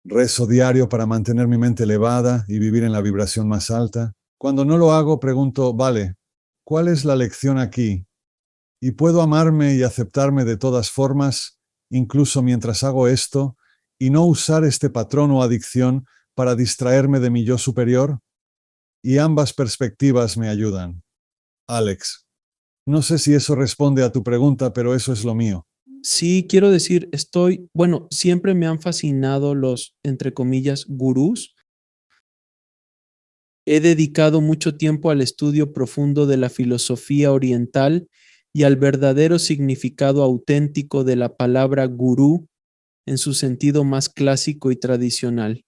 Rezo diario para mantener mi mente elevada y vivir en la vibración más alta. Cuando no lo hago, pregunto, vale, ¿cuál es la lección aquí? ¿Y puedo amarme y aceptarme de todas formas, incluso mientras hago esto, y no usar este patrón o adicción para distraerme de mi yo superior? Y ambas perspectivas me ayudan. Alex, no sé si eso responde a tu pregunta, pero eso es lo mío. Sí, quiero decir, bueno, siempre me han fascinado los, entre comillas, gurús. He dedicado mucho tiempo al estudio profundo de la filosofía oriental y al verdadero significado auténtico de la palabra gurú en su sentido más clásico y tradicional.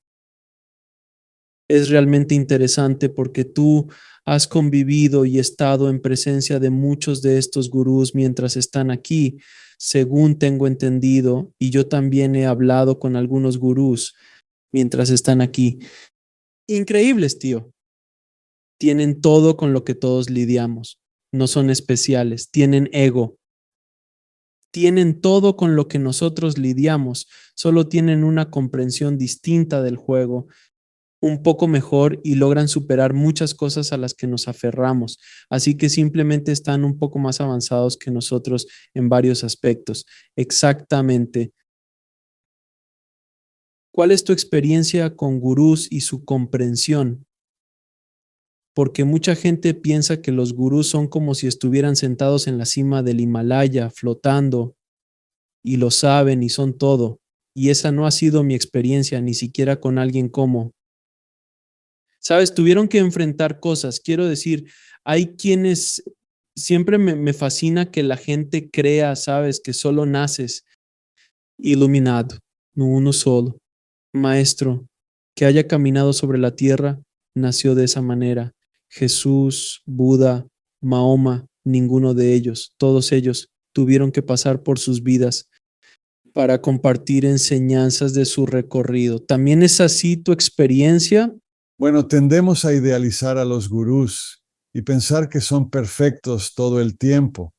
Es realmente interesante porque tú has convivido y estado en presencia de muchos de estos gurús mientras están aquí, según tengo entendido, y yo también he hablado con algunos gurús mientras están aquí. Increíbles, tío. Tienen todo con lo que todos lidiamos. No son especiales, tienen ego, tienen todo con lo que nosotros lidiamos, solo tienen una comprensión distinta del juego, un poco mejor y logran superar muchas cosas a las que nos aferramos. Así que simplemente están un poco más avanzados que nosotros en varios aspectos. Exactamente. ¿Cuál es tu experiencia con gurús y su comprensión? Porque mucha gente piensa que los gurús son como si estuvieran sentados en la cima del Himalaya, flotando, y lo saben y son todo. Y esa no ha sido mi experiencia, ni siquiera con alguien como. Sabes, tuvieron que enfrentar cosas. Quiero decir, hay quienes, siempre me fascina que la gente crea, sabes, que solo naces iluminado, no uno solo. Maestro, que haya caminado sobre la tierra, nació de esa manera. Jesús, Buda, Mahoma, ninguno de ellos, todos ellos tuvieron que pasar por sus vidas para compartir enseñanzas de su recorrido. ¿También es así tu experiencia? Bueno, tendemos a idealizar a los gurús y pensar que son perfectos todo el tiempo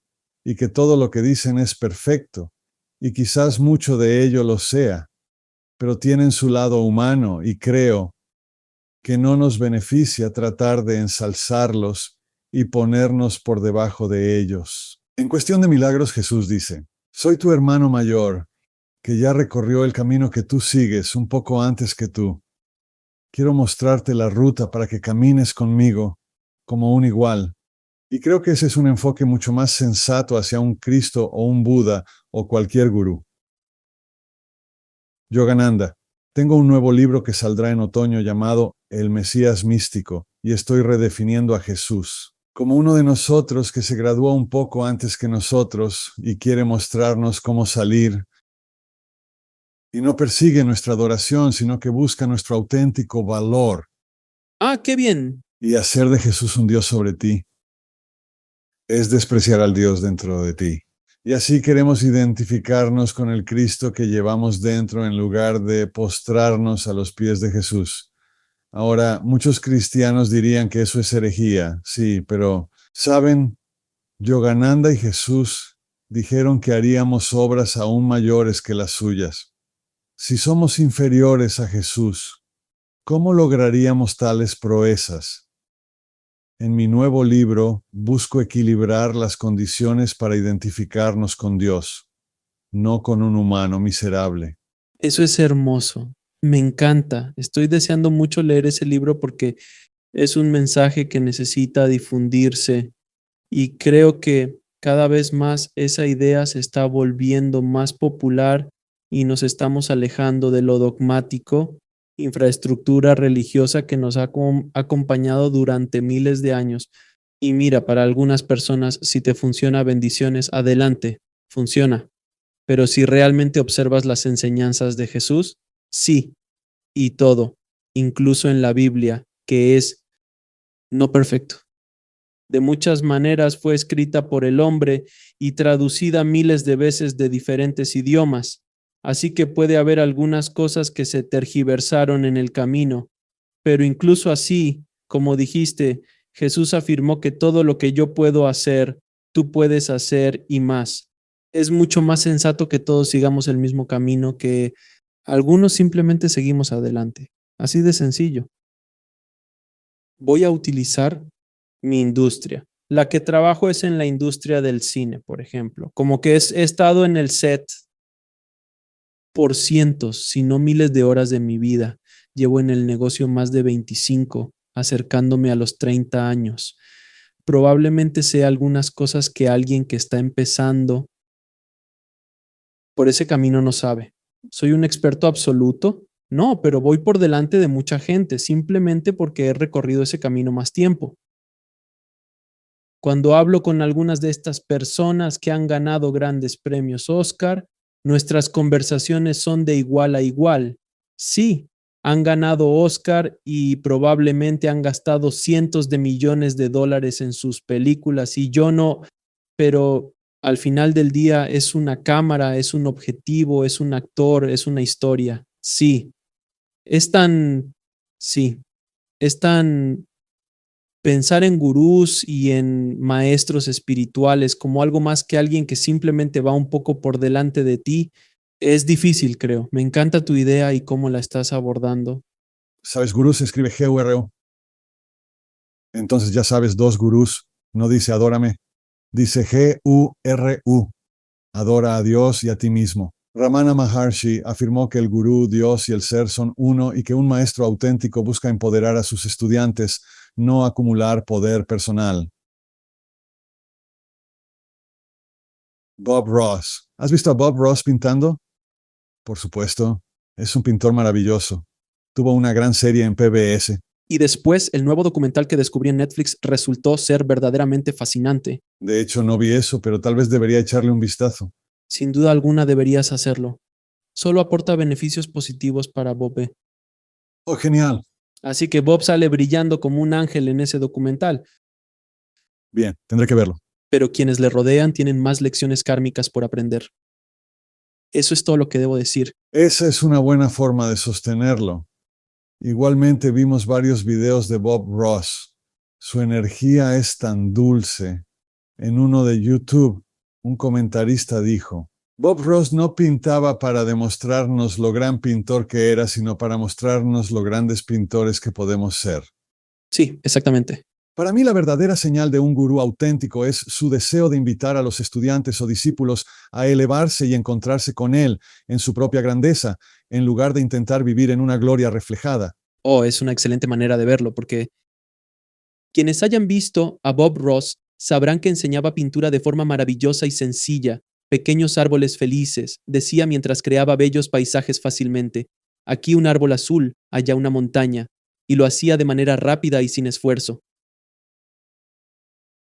y que todo lo que dicen es perfecto, y quizás mucho de ello lo sea, pero tienen su lado humano y creo que no nos beneficia tratar de ensalzarlos y ponernos por debajo de ellos. En cuestión de milagros, Jesús dice, soy tu hermano mayor, que ya recorrió el camino que tú sigues un poco antes que tú. Quiero mostrarte la ruta para que camines conmigo como un igual. Y creo que ese es un enfoque mucho más sensato hacia un Cristo o un Buda o cualquier gurú. Yogananda, tengo un nuevo libro que saldrá en otoño llamado El Mesías Místico, y estoy redefiniendo a Jesús como uno de nosotros que se graduó un poco antes que nosotros y quiere mostrarnos cómo salir. Y no persigue nuestra adoración, sino que busca nuestro auténtico valor Ah, qué bien. y hacer de Jesús un Dios sobre ti es despreciar al Dios dentro de ti. Y así queremos identificarnos con el Cristo que llevamos dentro en lugar de postrarnos a los pies de Jesús. Ahora, muchos cristianos dirían que eso es herejía, sí, pero, ¿saben? Yogananda y Jesús dijeron que haríamos obras aún mayores que las suyas. Si somos inferiores a Jesús, ¿cómo lograríamos tales proezas? En mi nuevo libro, busco equilibrar las condiciones para identificarnos con Dios, no con un humano miserable. Eso es hermoso. Me encanta. Estoy deseando mucho leer ese libro porque es un mensaje que necesita difundirse y creo que cada vez más esa idea se está volviendo más popular y nos estamos alejando de lo dogmático, infraestructura religiosa que nos ha acompañado durante miles de años. Y mira, para algunas personas, si te funciona, bendiciones, adelante, funciona. Pero si realmente observas las enseñanzas de Jesús, sí, y todo, incluso en la Biblia, que es no perfecto. De muchas maneras fue escrita por el hombre y traducida miles de veces de diferentes idiomas, así que puede haber algunas cosas que se tergiversaron en el camino, pero incluso así, como dijiste, Jesús afirmó que todo lo que yo puedo hacer, tú puedes hacer y más. Es mucho más sensato que todos sigamos el mismo camino, que algunos simplemente seguimos adelante. Así de sencillo. Voy a utilizar mi industria. La que trabajo es en la industria del cine, por ejemplo. Como que he estado en el set por cientos, si no miles de horas de mi vida. Llevo en el negocio más de 25, acercándome a los 30 años. Probablemente sé algunas cosas que alguien que está empezando por ese camino no sabe. ¿Soy un experto absoluto? No, pero voy por delante de mucha gente, simplemente porque he recorrido ese camino más tiempo. Cuando hablo con algunas de estas personas que han ganado grandes premios Oscar, nuestras conversaciones son de igual a igual. Sí, Han ganado Oscar y probablemente han gastado cientos de millones de dólares en sus películas y yo no, pero al final del día es una cámara, es un objetivo, es un actor, es una historia. Sí, es tan, sí, es tan pensar en gurús y en maestros espirituales como algo más que alguien que simplemente va un poco por delante de ti, es difícil, creo. Me encanta tu idea y cómo la estás abordando. ¿Sabes? Gurú se escribe G-U-R-U. Entonces ya sabes, dos gurús. No dice adórame, dice G-U-R-U. Adora a Dios y a ti mismo. Ramana Maharshi afirmó que el gurú, Dios y el ser son uno y que un maestro auténtico busca empoderar a sus estudiantes, no acumular poder personal. Bob Ross. ¿Has visto a Bob Ross pintando? Por supuesto. Es un pintor maravilloso. Tuvo una gran serie en PBS. Y después, el nuevo documental que descubrí en Netflix resultó ser verdaderamente fascinante. De hecho, no vi eso, pero tal vez debería echarle un vistazo. Sin duda alguna deberías hacerlo. Solo aporta beneficios positivos para Bob. Oh, genial. Así que Bob sale brillando como un ángel en ese documental, Bien, tendré que verlo. pero quienes le rodean tienen más lecciones kármicas por aprender. Eso es todo lo que debo decir. Esa es una buena forma de sostenerlo. Igualmente vimos varios videos de Bob Ross. Su energía es tan dulce. En uno de YouTube, un comentarista dijo, Bob Ross no pintaba para demostrarnos lo gran pintor que era, sino para mostrarnos lo grandes pintores que podemos ser. Sí, exactamente. Para mí la verdadera señal de un gurú auténtico es su deseo de invitar a los estudiantes o discípulos a elevarse y encontrarse con él en su propia grandeza, en lugar de intentar vivir en una gloria reflejada. Oh, es una excelente manera de verlo, porque quienes hayan visto a Bob Ross sabrán que enseñaba pintura de forma maravillosa y sencilla, pequeños árboles felices, decía mientras creaba bellos paisajes fácilmente. Aquí un árbol azul, allá una montaña, y lo hacía de manera rápida y sin esfuerzo.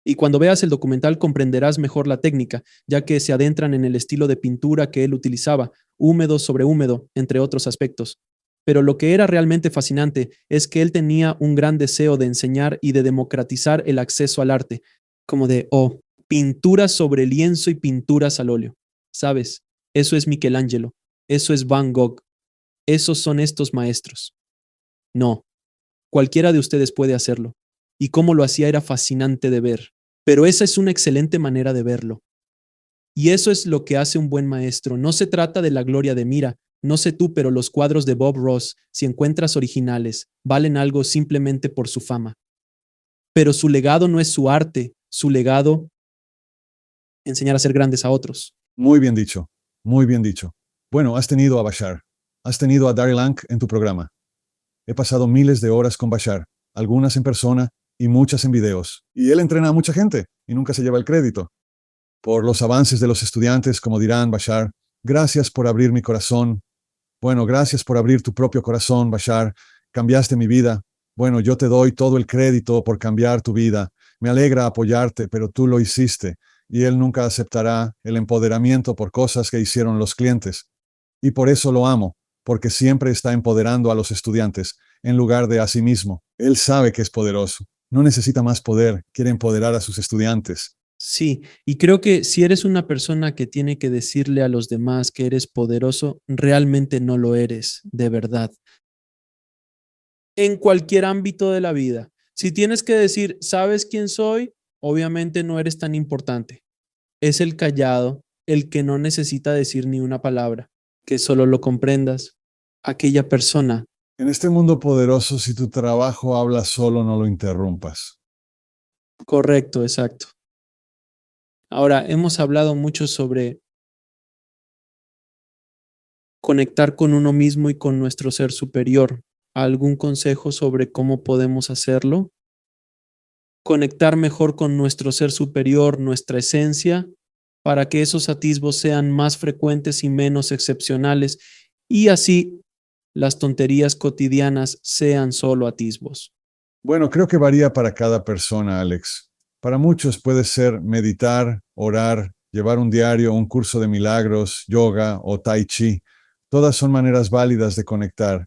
Y cuando veas el documental comprenderás mejor la técnica, ya que se adentran en el estilo de pintura que él utilizaba, húmedo sobre húmedo, entre otros aspectos. Pero lo que era realmente fascinante es que él tenía un gran deseo de enseñar y de democratizar el acceso al arte, como de, oh, pinturas sobre lienzo y pinturas al óleo. ¿Sabes? Eso es Michelangelo, eso es Van Gogh, esos son estos maestros. No, cualquiera de ustedes puede hacerlo. Y cómo lo hacía era fascinante de ver. Pero esa es una excelente manera de verlo. Y eso es lo que hace un buen maestro. No se trata de la gloria de mira. No sé tú, pero los cuadros de Bob Ross, si encuentras originales, valen algo simplemente por su fama. Pero su legado no es su arte. Su legado, enseñar a ser grandes a otros. Muy bien dicho, muy bien dicho. Bueno, has tenido a Bashar, has tenido a Daryl Ank en tu programa. He pasado miles de horas con Bashar, algunas en persona y muchas en videos. Y él entrena a mucha gente y nunca se lleva el crédito. Por los avances de los estudiantes, como dirán Bashar, gracias por abrir mi corazón. Bueno, gracias por abrir tu propio corazón, Bashar. Cambiaste mi vida. Bueno, yo te doy todo el crédito por cambiar tu vida. Me alegra apoyarte, pero tú lo hiciste. Y él nunca aceptará el empoderamiento por cosas que hicieron los clientes. Y por eso lo amo, porque siempre está empoderando a los estudiantes, en lugar de a sí mismo. Él sabe que es poderoso. No necesita más poder, quiere empoderar a sus estudiantes. Sí, y creo que si eres una persona que tiene que decirle a los demás que eres poderoso, realmente no lo eres, de verdad. En cualquier ámbito de la vida. Si tienes que decir, ¿sabes quién soy? Obviamente no eres tan importante. Es el callado, el que no necesita decir ni una palabra, que solo lo comprendas. Aquella persona. En este mundo poderoso, si tu trabajo habla solo, no lo interrumpas. Correcto, exacto. Ahora, hemos hablado mucho sobre conectar con uno mismo y con nuestro ser superior. ¿Algún consejo sobre cómo podemos hacerlo? Conectar mejor con nuestro ser superior, nuestra esencia, para que esos atisbos sean más frecuentes y menos excepcionales, y así las tonterías cotidianas sean solo atisbos. Bueno, creo que varía para cada persona, Alex. Para muchos puede ser meditar, orar, llevar un diario, un curso de milagros, yoga o tai chi. Todas son maneras válidas de conectar.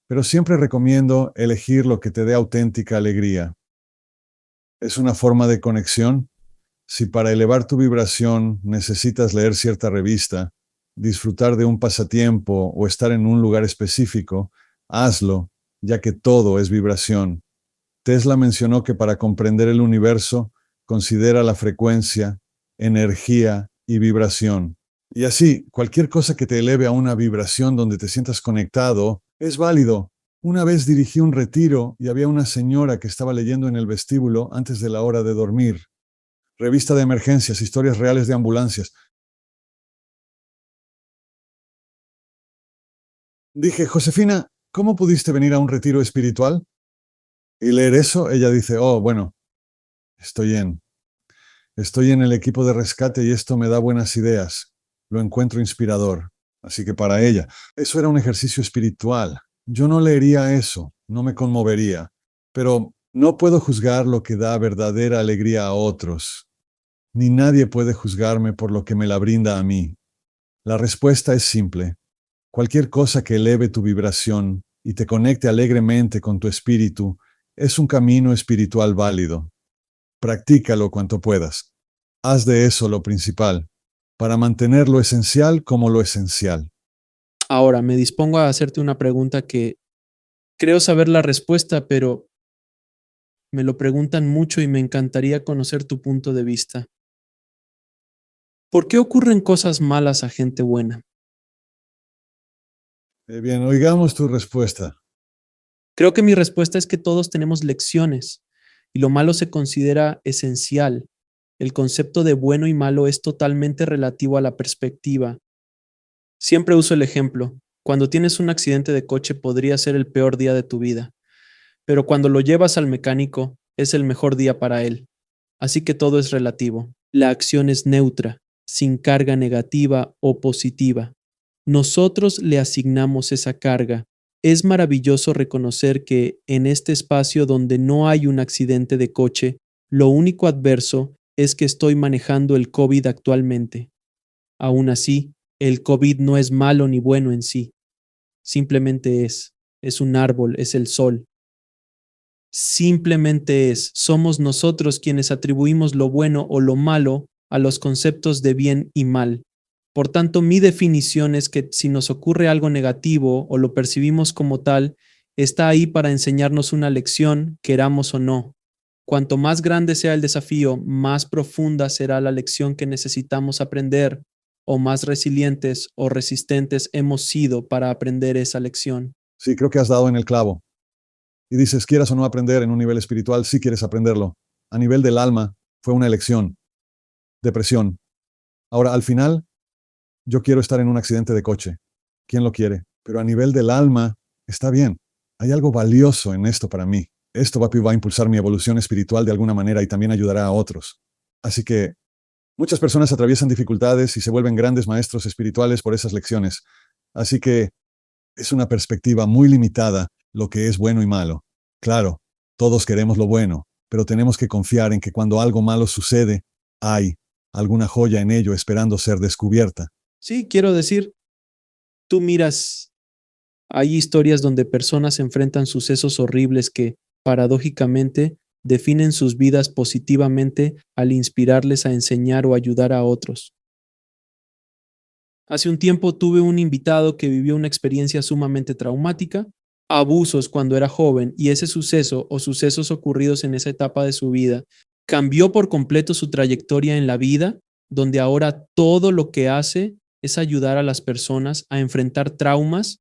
pero siempre recomiendo elegir lo que te dé auténtica alegría. Es una forma de conexión. Si para elevar tu vibración necesitas leer cierta revista, disfrutar de un pasatiempo o estar en un lugar específico, hazlo, ya que todo es vibración. Tesla mencionó que para comprender el universo, considera la frecuencia, energía y vibración. Y así, cualquier cosa que te eleve a una vibración donde te sientas conectado es válido. Una vez dirigí un retiro y había una señora que estaba leyendo en el vestíbulo antes de la hora de dormir. Revista de emergencias, historias reales de ambulancias. Dije, Josefina, ¿cómo pudiste venir a un retiro espiritual? Y leer eso, ella dice, oh, bueno, estoy en. Estoy en el equipo de rescate y esto me da buenas ideas. Lo encuentro inspirador. Así que para ella, eso era un ejercicio espiritual. Yo no leería eso, no me conmovería. Pero no puedo juzgar lo que da verdadera alegría a otros. Ni nadie puede juzgarme por lo que me la brinda a mí. La respuesta es simple. Cualquier cosa que eleve tu vibración y te conecte alegremente con tu espíritu es un camino espiritual válido. Practícalo cuanto puedas. Haz de eso lo principal, para mantener lo esencial como lo esencial. Ahora me dispongo a hacerte una pregunta que creo saber la respuesta, pero me lo preguntan mucho y me encantaría conocer tu punto de vista. ¿Por qué ocurren cosas malas a gente buena? Bien, oigamos tu respuesta. Creo que mi respuesta es que todos tenemos lecciones y lo malo se considera esencial. El concepto de bueno y malo es totalmente relativo a la perspectiva. Siempre uso el ejemplo. Cuando tienes un accidente de coche podría ser el peor día de tu vida, pero cuando lo llevas al mecánico es el mejor día para él. Así que todo es relativo. La acción es neutra, sin carga negativa o positiva. Nosotros le asignamos esa carga. Es maravilloso reconocer que en este espacio donde no hay un accidente de coche, lo único adverso es que estoy manejando el COVID actualmente. Aún así, el COVID no es malo ni bueno en sí. Simplemente es un árbol, es el sol. Simplemente somos nosotros quienes atribuimos lo bueno o lo malo a los conceptos de bien y mal. Por tanto, mi definición es que si nos ocurre algo negativo o lo percibimos como tal, está ahí para enseñarnos una lección, queramos o no. Cuanto más grande sea el desafío, más profunda será la lección que necesitamos aprender, o más resilientes o resistentes hemos sido para aprender esa lección. Sí, creo que has dado en el clavo. Y dices, quieras o no aprender en un nivel espiritual, sí quieres aprenderlo. A nivel del alma, fue una elección. Depresión. Ahora, al final, yo quiero estar en un accidente de coche. ¿Quién lo quiere? Pero a nivel del alma, está bien. Hay algo valioso en esto para mí. Esto va a impulsar mi evolución espiritual de alguna manera y también ayudará a otros. Así que muchas personas atraviesan dificultades y se vuelven grandes maestros espirituales por esas lecciones. Así que es una perspectiva muy limitada lo que es bueno y malo. Claro, todos queremos lo bueno, pero tenemos que confiar en que cuando algo malo sucede, hay alguna joya en ello esperando ser descubierta. Sí, quiero decir, tú miras, hay historias donde personas enfrentan sucesos horribles que, paradójicamente, definen sus vidas positivamente al inspirarles a enseñar o ayudar a otros. Hace un tiempo tuve un invitado que vivió una experiencia sumamente traumática, abusos cuando era joven, y ese suceso o sucesos ocurridos en esa etapa de su vida cambió por completo su trayectoria en la vida, donde ahora todo lo que hace es ayudar a las personas a enfrentar traumas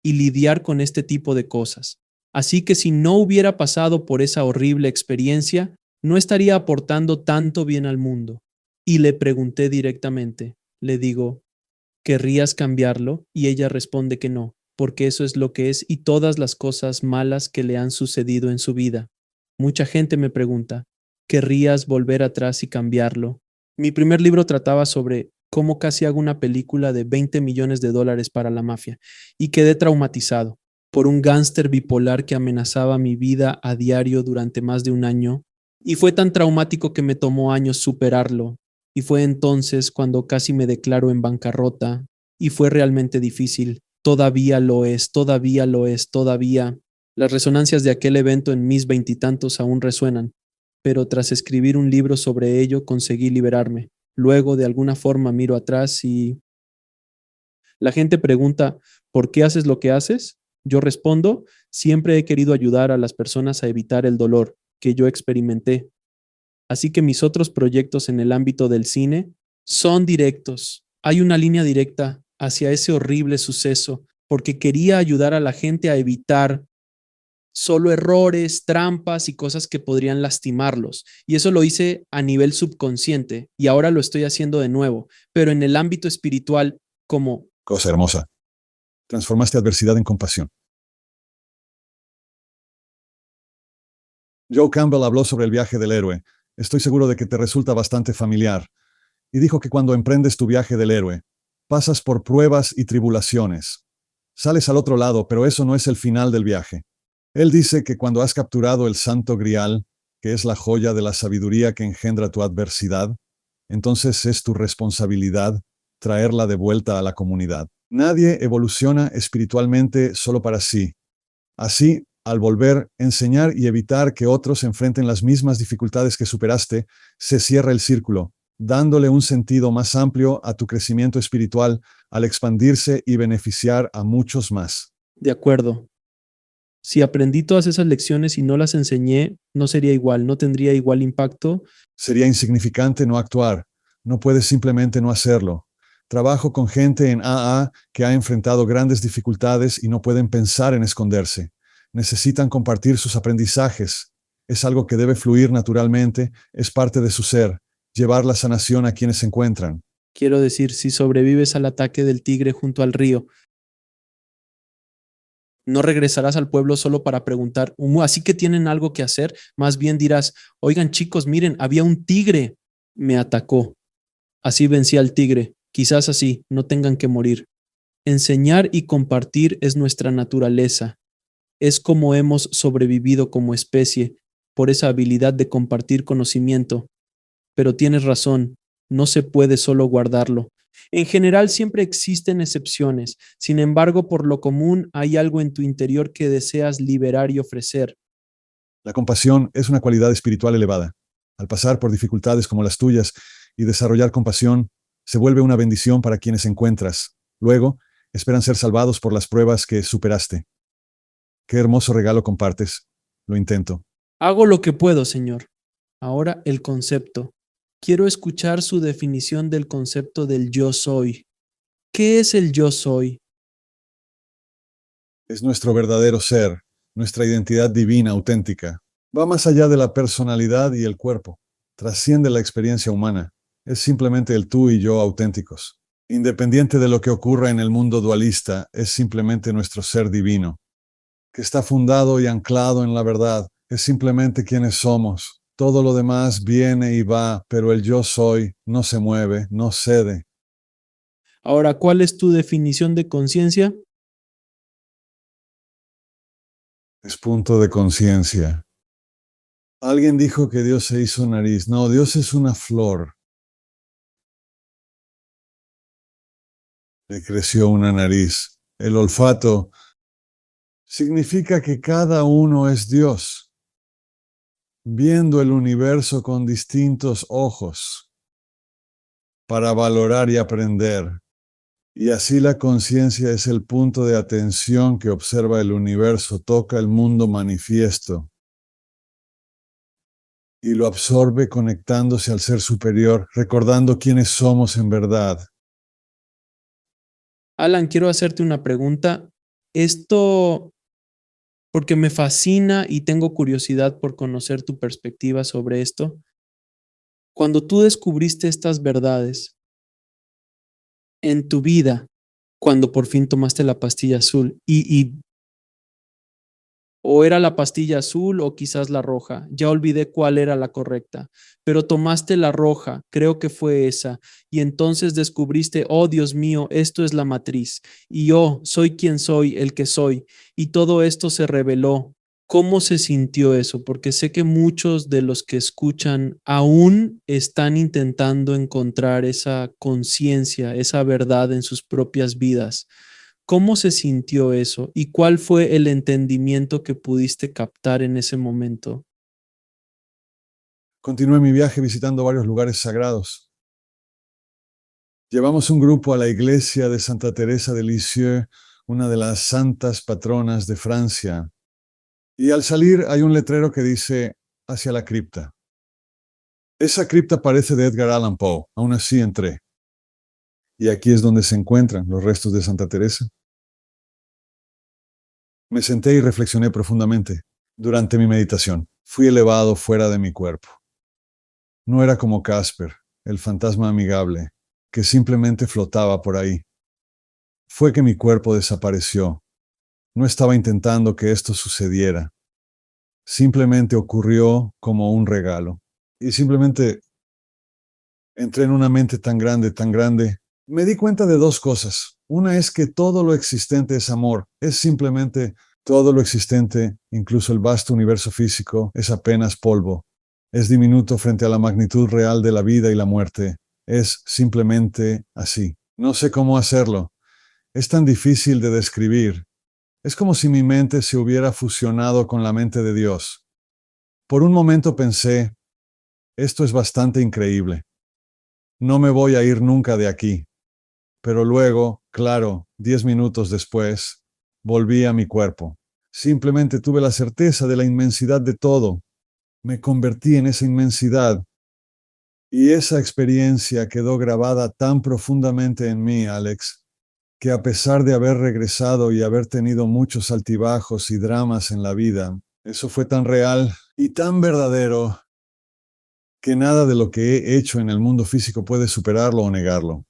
y lidiar con este tipo de cosas. Así que si no hubiera pasado por esa horrible experiencia, no estaría aportando tanto bien al mundo. Y le pregunté directamente, le digo, ¿querrías cambiarlo? Y ella responde que no, porque eso es lo que es y todas las cosas malas que le han sucedido en su vida. Mucha gente me pregunta, ¿querrías volver atrás y cambiarlo? Mi primer libro trataba sobre cómo casi hago una película de 20 millones de dólares para la mafia y quedé traumatizado por un gángster bipolar que amenazaba mi vida a diario durante más de un año y fue tan traumático que me tomó años superarlo. Y fue entonces cuando casi me declaro en bancarrota y fue realmente difícil. Todavía lo es, todavía lo es, todavía. Las resonancias de aquel evento en mis veintitantos aún resuenan, pero tras escribir un libro sobre ello conseguí liberarme. Luego, de alguna forma, miro atrás y la gente pregunta, ¿por qué haces lo que haces? Yo respondo, siempre he querido ayudar a las personas a evitar el dolor que yo experimenté. Así que mis otros proyectos en el ámbito del cine son directos. Hay una línea directa hacia ese horrible suceso porque quería ayudar a la gente a evitar solo errores, trampas y cosas que podrían lastimarlos. Y eso lo hice a nivel subconsciente y ahora lo estoy haciendo de nuevo, pero en el ámbito espiritual como Cosa hermosa. Transformaste adversidad en compasión. Joe Campbell habló sobre el viaje del héroe. Estoy seguro de que te resulta bastante familiar. Y dijo que cuando emprendes tu viaje del héroe, pasas por pruebas y tribulaciones. Sales al otro lado, pero eso no es el final del viaje. Él dice que cuando has capturado el Santo Grial, que es la joya de la sabiduría que engendra tu adversidad, entonces es tu responsabilidad traerla de vuelta a la comunidad. Nadie evoluciona espiritualmente solo para sí. Así, al volver, enseñar y evitar que otros enfrenten las mismas dificultades que superaste, se cierra el círculo, dándole un sentido más amplio a tu crecimiento espiritual al expandirse y beneficiar a muchos más. de acuerdo. Si aprendí todas esas lecciones y no las enseñé, no sería igual, no tendría igual impacto. Sería insignificante no actuar. No puedes simplemente no hacerlo. Trabajo con gente en AA que ha enfrentado grandes dificultades y no pueden pensar en esconderse. Necesitan compartir sus aprendizajes. Es algo que debe fluir naturalmente, es parte de su ser, llevar la sanación a quienes se encuentran. Quiero decir, si sobrevives al ataque del tigre junto al río, no regresarás al pueblo solo para preguntar, así que tienen algo que hacer. Más bien dirás, oigan chicos, miren, había un tigre, me atacó. Así vencí al tigre. Quizás así no tengan que morir. Enseñar y compartir es nuestra naturaleza. Es como hemos sobrevivido como especie, por esa habilidad de compartir conocimiento. Pero tienes razón, no se puede solo guardarlo. En general siempre existen excepciones, sin embargo, por lo común hay algo en tu interior que deseas liberar y ofrecer. La compasión es una cualidad espiritual elevada. Al pasar por dificultades como las tuyas y desarrollar compasión, se vuelve una bendición para quienes encuentras. Luego, esperan ser salvados por las pruebas que superaste. Qué hermoso regalo compartes. Lo intento. Hago lo que puedo, Señor. Ahora el concepto. Quiero escuchar su definición del concepto del yo soy. ¿Qué es el yo soy? Es nuestro verdadero ser, nuestra identidad divina auténtica. Va más allá de la personalidad y el cuerpo. Trasciende la experiencia humana. Es simplemente el tú y yo auténticos. Independiente de lo que ocurra en el mundo dualista, es simplemente nuestro ser divino, que está fundado y anclado en la verdad. Es simplemente quienes somos. Todo lo demás viene y va, pero el yo soy no se mueve, no cede. Ahora, ¿cuál es tu definición de conciencia? Es punto de conciencia. Alguien dijo que Dios se hizo nariz. No, Dios es una flor. Le creció una nariz. El olfato significa que cada uno es Dios, viendo el universo con distintos ojos para valorar y aprender. Y así la conciencia es el punto de atención que observa el universo, toca el mundo manifiesto y lo absorbe conectándose al ser superior, recordando quiénes somos en verdad. Alan, quiero hacerte una pregunta. Esto, porque me fascina y tengo curiosidad por conocer tu perspectiva sobre esto. Cuando tú descubriste estas verdades en tu vida, cuando por fin tomaste la pastilla azul y o era la pastilla azul o quizás la roja. Ya olvidé cuál era la correcta, pero tomaste la roja, creo que fue esa, y entonces descubriste, oh Dios mío, esto es la matriz, y yo soy quien soy, el que soy, y todo esto se reveló. ¿Cómo se sintió eso? Porque sé que muchos de los que escuchan aún están intentando encontrar esa conciencia, esa verdad en sus propias vidas. ¿Cómo se sintió eso? ¿Y cuál fue el entendimiento que pudiste captar en ese momento? Continué mi viaje visitando varios lugares sagrados. Llevamos un grupo a la iglesia de Santa Teresa de Lisieux, una de las santas patronas de Francia. Y al salir hay un letrero que dice hacia la cripta. Esa cripta parece de Edgar Allan Poe, aún así entré. Y aquí es donde se encuentran los restos de Santa Teresa. Me senté y reflexioné profundamente. Durante mi meditación, fui elevado fuera de mi cuerpo. No era como Casper, el fantasma amigable, que simplemente flotaba por ahí. Fue que mi cuerpo desapareció. No estaba intentando que esto sucediera. Simplemente ocurrió como un regalo. Y simplemente entré en una mente tan grande, tan grande. Me di cuenta de dos cosas. Una es que todo lo existente es amor. Es simplemente todo lo existente, incluso el vasto universo físico, es apenas polvo. Es diminuto frente a la magnitud real de la vida y la muerte. Es simplemente así. No sé cómo hacerlo. Es tan difícil de describir. Es como si mi mente se hubiera fusionado con la mente de Dios. Por un momento pensé, esto es bastante increíble. No me voy a ir nunca de aquí. Pero luego, claro, 10 minutos después, volví a mi cuerpo. Simplemente tuve la certeza de la inmensidad de todo. Me convertí en esa inmensidad. Y esa experiencia quedó grabada tan profundamente en mí, Alex, que a pesar de haber regresado y haber tenido muchos altibajos y dramas en la vida, eso fue tan real y tan verdadero que nada de lo que he hecho en el mundo físico puede superarlo o negarlo.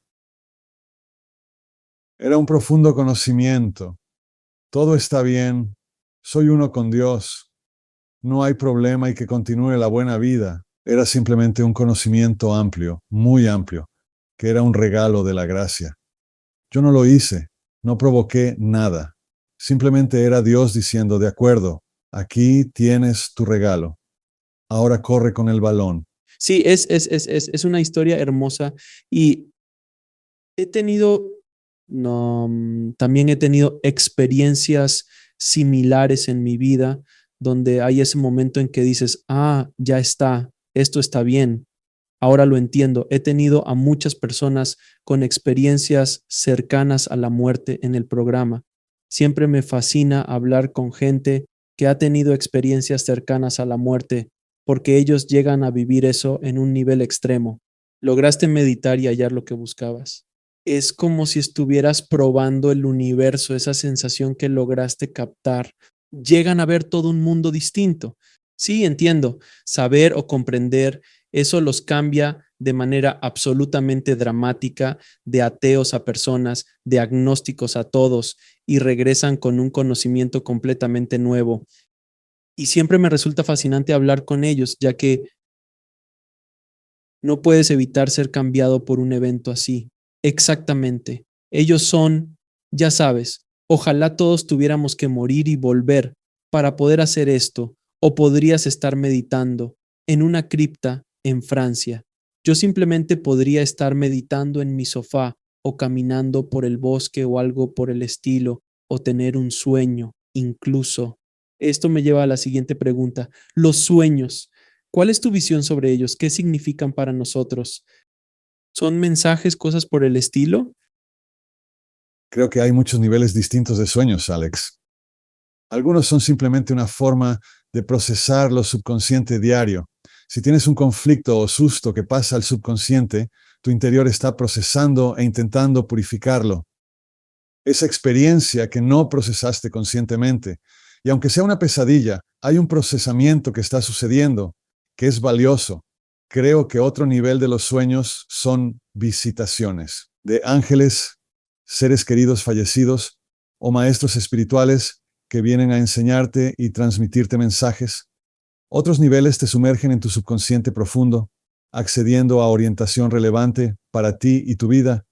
Era un profundo conocimiento. Todo está bien. Soy uno con Dios. No hay problema y que continúe la buena vida. Era simplemente un conocimiento amplio, muy amplio, que era un regalo de la gracia. Yo no lo hice, no provoqué nada. Simplemente era Dios diciendo, de acuerdo, aquí tienes tu regalo. Ahora corre con el balón. Sí, es una historia hermosa y he tenido, no, también he tenido experiencias similares en mi vida donde hay ese momento en que dices, ah, ya está, esto está bien, ahora lo entiendo. He tenido a muchas personas con experiencias cercanas a la muerte en el programa. Siempre me fascina hablar con gente que ha tenido experiencias cercanas a la muerte porque ellos llegan a vivir eso en un nivel extremo. Lograste meditar y hallar lo que buscabas. Es como si estuvieras probando el universo, esa sensación que lograste captar. Llegan a ver todo un mundo distinto. Sí, entiendo. Saber o comprender eso los cambia de manera absolutamente dramática de ateos a personas, de agnósticos a todos, y regresan con un conocimiento completamente nuevo. Y siempre me resulta fascinante hablar con ellos, ya que no puedes evitar ser cambiado por un evento así. Exactamente. Ellos son, ya sabes, ojalá todos tuviéramos que morir y volver para poder hacer esto, o podrías estar meditando en una cripta en Francia. Yo simplemente podría estar meditando en mi sofá o caminando por el bosque o algo por el estilo, o tener un sueño, incluso. Esto me lleva a la siguiente pregunta. Los sueños. ¿Cuál es tu visión sobre ellos? ¿Qué significan para nosotros? ¿Son mensajes, cosas por el estilo? Creo que hay muchos niveles distintos de sueños, Alex. Algunos son simplemente una forma de procesar lo subconsciente diario. Si tienes un conflicto o susto que pasa al subconsciente, tu interior está procesando e intentando purificarlo. Esa experiencia que no procesaste conscientemente. Y aunque sea una pesadilla, hay un procesamiento que está sucediendo, que es valioso. Creo que otro nivel de los sueños son visitaciones de ángeles, seres queridos fallecidos o maestros espirituales que vienen a enseñarte y transmitirte mensajes. Otros niveles te sumergen en tu subconsciente profundo, accediendo a orientación relevante para ti y tu vida.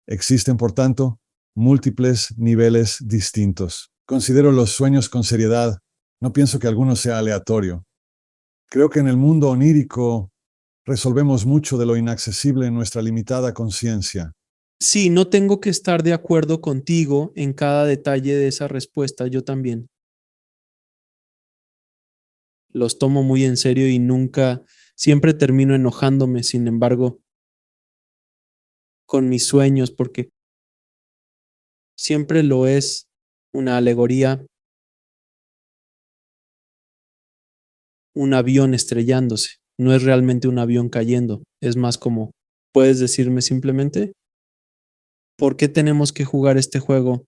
Existen, por tanto, múltiples niveles distintos. Considero los sueños con seriedad. No pienso que alguno sea aleatorio. Creo que en el mundo onírico resolvemos mucho de lo inaccesible en nuestra limitada conciencia. Sí, no tengo que estar de acuerdo contigo en cada detalle de esa respuesta, yo también. Los tomo muy en serio y nunca, siempre termino enojándome, sin embargo, con mis sueños, porque siempre lo es una alegoría, un avión estrellándose. No es realmente un avión cayendo, es más como, ¿puedes decirme simplemente por qué tenemos que jugar este juego?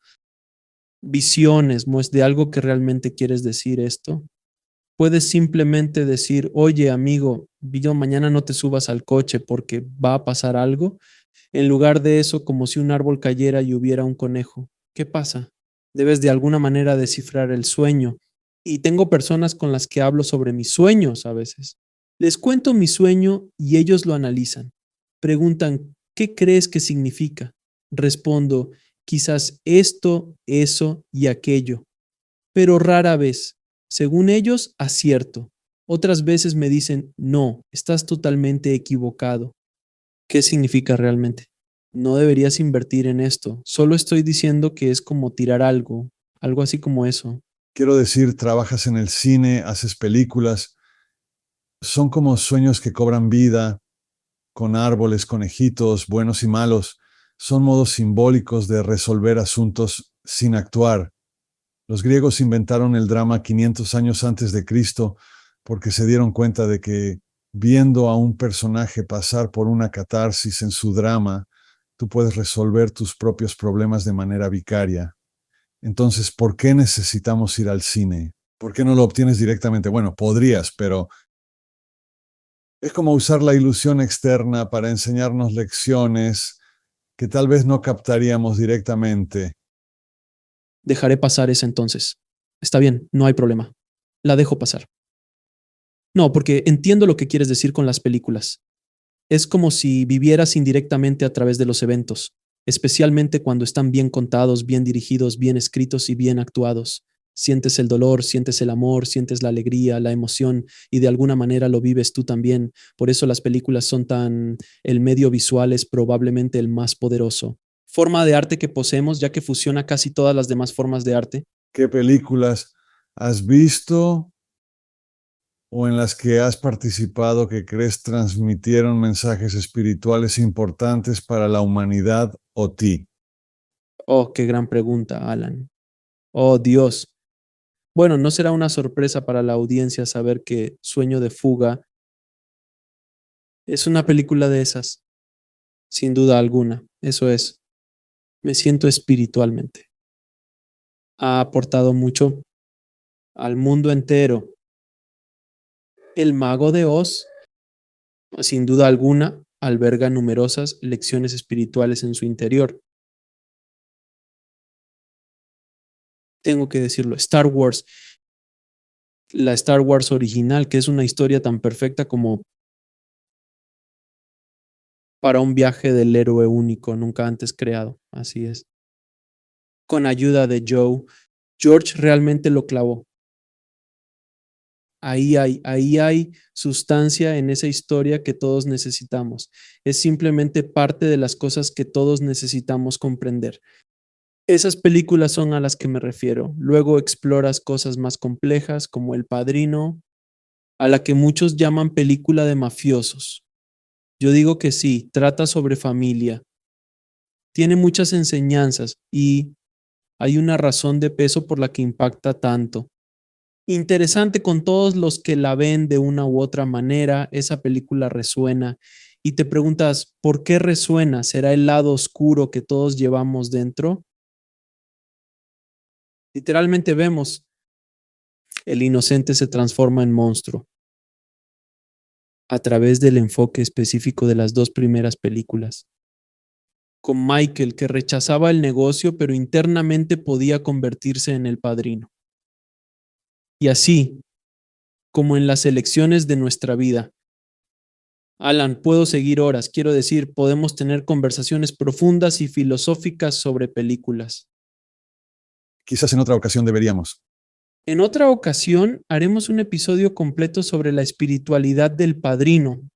Visiones, de algo que realmente quieres decir esto. Puedes simplemente decir, oye amigo, yo mañana no te subas al coche porque va a pasar algo. En lugar de eso, como si un árbol cayera y hubiera un conejo. ¿Qué pasa? Debes de alguna manera descifrar el sueño. Y tengo personas con las que hablo sobre mis sueños a veces. Les cuento mi sueño y ellos lo analizan. Preguntan, ¿qué crees que significa? Respondo, quizás esto, eso y aquello, pero rara vez. Según ellos, acierto. Otras veces me dicen, no, estás totalmente equivocado. ¿Qué significa realmente? No deberías invertir en esto. Solo estoy diciendo que es como tirar algo, algo así como eso. Quiero decir, trabajas en el cine, haces películas, son como sueños que cobran vida, con árboles, conejitos, buenos y malos. Son modos simbólicos de resolver asuntos sin actuar. Los griegos inventaron el drama 500 años antes de Cristo porque se dieron cuenta de que viendo a un personaje pasar por una catarsis en su drama, tú puedes resolver tus propios problemas de manera vicaria. Entonces, ¿por qué necesitamos ir al cine? ¿Por qué no lo obtienes directamente? Bueno, podrías, pero es como usar la ilusión externa para enseñarnos lecciones que tal vez no captaríamos directamente. Dejaré pasar esa entonces. Está bien, no hay problema. La dejo pasar. No, porque entiendo lo que quieres decir con las películas. Es como si vivieras indirectamente a través de los eventos, especialmente cuando están bien contados, bien dirigidos, bien escritos y bien actuados. Sientes el dolor, sientes el amor, sientes la alegría, la emoción y de alguna manera lo vives tú también. Por eso las películas son tan, el medio visual es probablemente el más poderoso. Forma de arte que poseemos ya que fusiona casi todas las demás formas de arte. ¿Qué películas has visto o en las que has participado que crees transmitieron mensajes espirituales importantes para la humanidad o ti? Oh, qué gran pregunta, Alan. Oh, Dios. Bueno, no será una sorpresa para la audiencia saber que Sueño de Fuga es una película de esas, sin duda alguna. Eso es, me siento espiritualmente. Ha aportado mucho al mundo entero. El Mago de Oz, sin duda alguna, alberga numerosas lecciones espirituales en su interior. Tengo que decirlo, Star Wars, la Star Wars original, que es una historia tan perfecta como para un viaje del héroe único, nunca antes creado. Así es. Con ayuda de Joe, George realmente lo clavó. Ahí hay sustancia en esa historia que todos necesitamos. Es simplemente parte de las cosas que todos necesitamos comprender. Esas películas son a las que me refiero. Luego exploras cosas más complejas como El Padrino, a la que muchos llaman película de mafiosos. Yo digo que sí, trata sobre familia. Tiene muchas enseñanzas y hay una razón de peso por la que impacta tanto. Interesante con todos los que la ven de una u otra manera, esa película resuena y te preguntas, ¿por qué resuena? ¿Será el lado oscuro que todos llevamos dentro? Literalmente vemos, el inocente se transforma en monstruo a través del enfoque específico de las dos primeras películas. Con Michael, que rechazaba el negocio, pero internamente podía convertirse en el padrino. Y así, como en las elecciones de nuestra vida, Alan, puedo seguir horas, quiero decir, podemos tener conversaciones profundas y filosóficas sobre películas. Quizás en otra ocasión deberíamos. En otra ocasión haremos un episodio completo sobre la espiritualidad del padrino,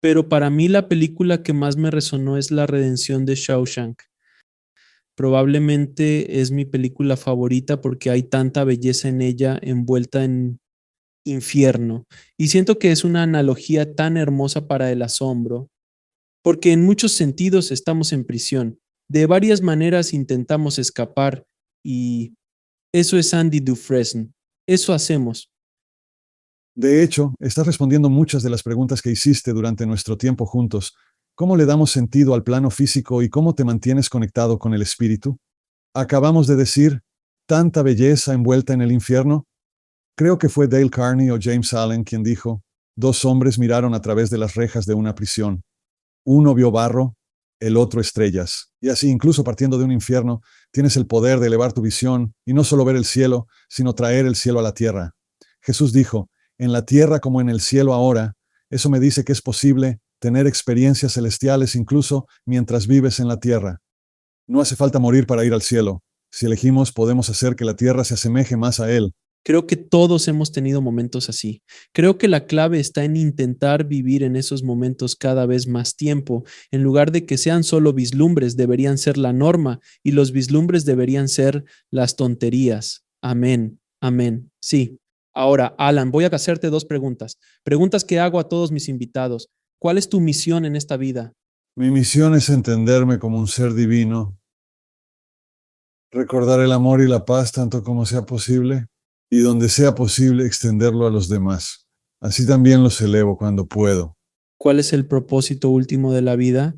pero para mí la película que más me resonó es La Redención de Shawshank. Probablemente es mi película favorita porque hay tanta belleza en ella envuelta en infierno. Y siento que es una analogía tan hermosa para el asombro, porque en muchos sentidos estamos en prisión. De varias maneras intentamos escapar y eso es Andy Dufresne. Eso hacemos. De hecho, estás respondiendo muchas de las preguntas que hiciste durante nuestro tiempo juntos. ¿Cómo le damos sentido al plano físico y cómo te mantienes conectado con el espíritu? Acabamos de decir, tanta belleza envuelta en el infierno. Creo que fue Dale Carney o James Allen quien dijo, dos hombres miraron a través de las rejas de una prisión. Uno vio barro, el otro estrellas. Y así, incluso partiendo de un infierno, tienes el poder de elevar tu visión y no solo ver el cielo, sino traer el cielo a la tierra. Jesús dijo, en la tierra como en el cielo ahora, eso me dice que es posible tener experiencias celestiales incluso mientras vives en la tierra. No hace falta morir para ir al cielo. Si elegimos, podemos hacer que la tierra se asemeje más a Él. Creo que todos hemos tenido momentos así. Creo que la clave está en intentar vivir en esos momentos cada vez más tiempo. En lugar de que sean solo vislumbres, deberían ser la norma y los vislumbres deberían ser las tonterías. Amén. Amén. Sí. Ahora, Alan, voy a hacerte dos preguntas. Preguntas que hago a todos mis invitados. ¿Cuál es tu misión en esta vida? Mi misión es entenderme como un ser divino, recordar el amor y la paz tanto como sea posible, y donde sea posible extenderlo a los demás. Así también los elevo cuando puedo. ¿Cuál es el propósito último de la vida?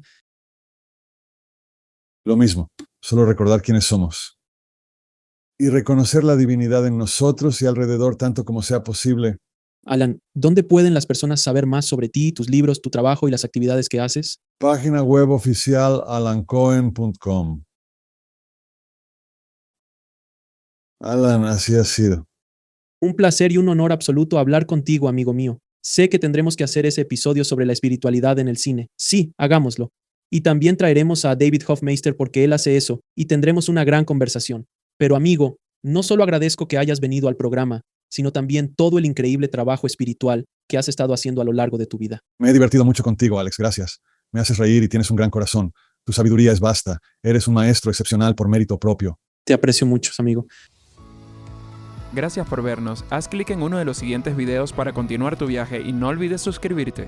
Lo mismo, solo recordar quiénes somos. Y reconocer la divinidad en nosotros y alrededor tanto como sea posible. Alan, ¿dónde pueden las personas saber más sobre ti, tus libros, tu trabajo y las actividades que haces? Página web oficial alancohen.com. Alan, así ha sido. Un placer y un honor absoluto hablar contigo, amigo mío. Sé que tendremos que hacer ese episodio sobre la espiritualidad en el cine. Sí, hagámoslo. Y también traeremos a David Hofmeister porque él hace eso y tendremos una gran conversación. Pero amigo, no solo agradezco que hayas venido al programa, sino también todo el increíble trabajo espiritual que has estado haciendo a lo largo de tu vida. Me he divertido mucho contigo, Alex, gracias. Me haces reír y tienes un gran corazón. Tu sabiduría es vasta. Eres un maestro excepcional por mérito propio. Te aprecio mucho, amigo. Gracias por vernos. Haz clic en uno de los siguientes videos para continuar tu viaje y no olvides suscribirte.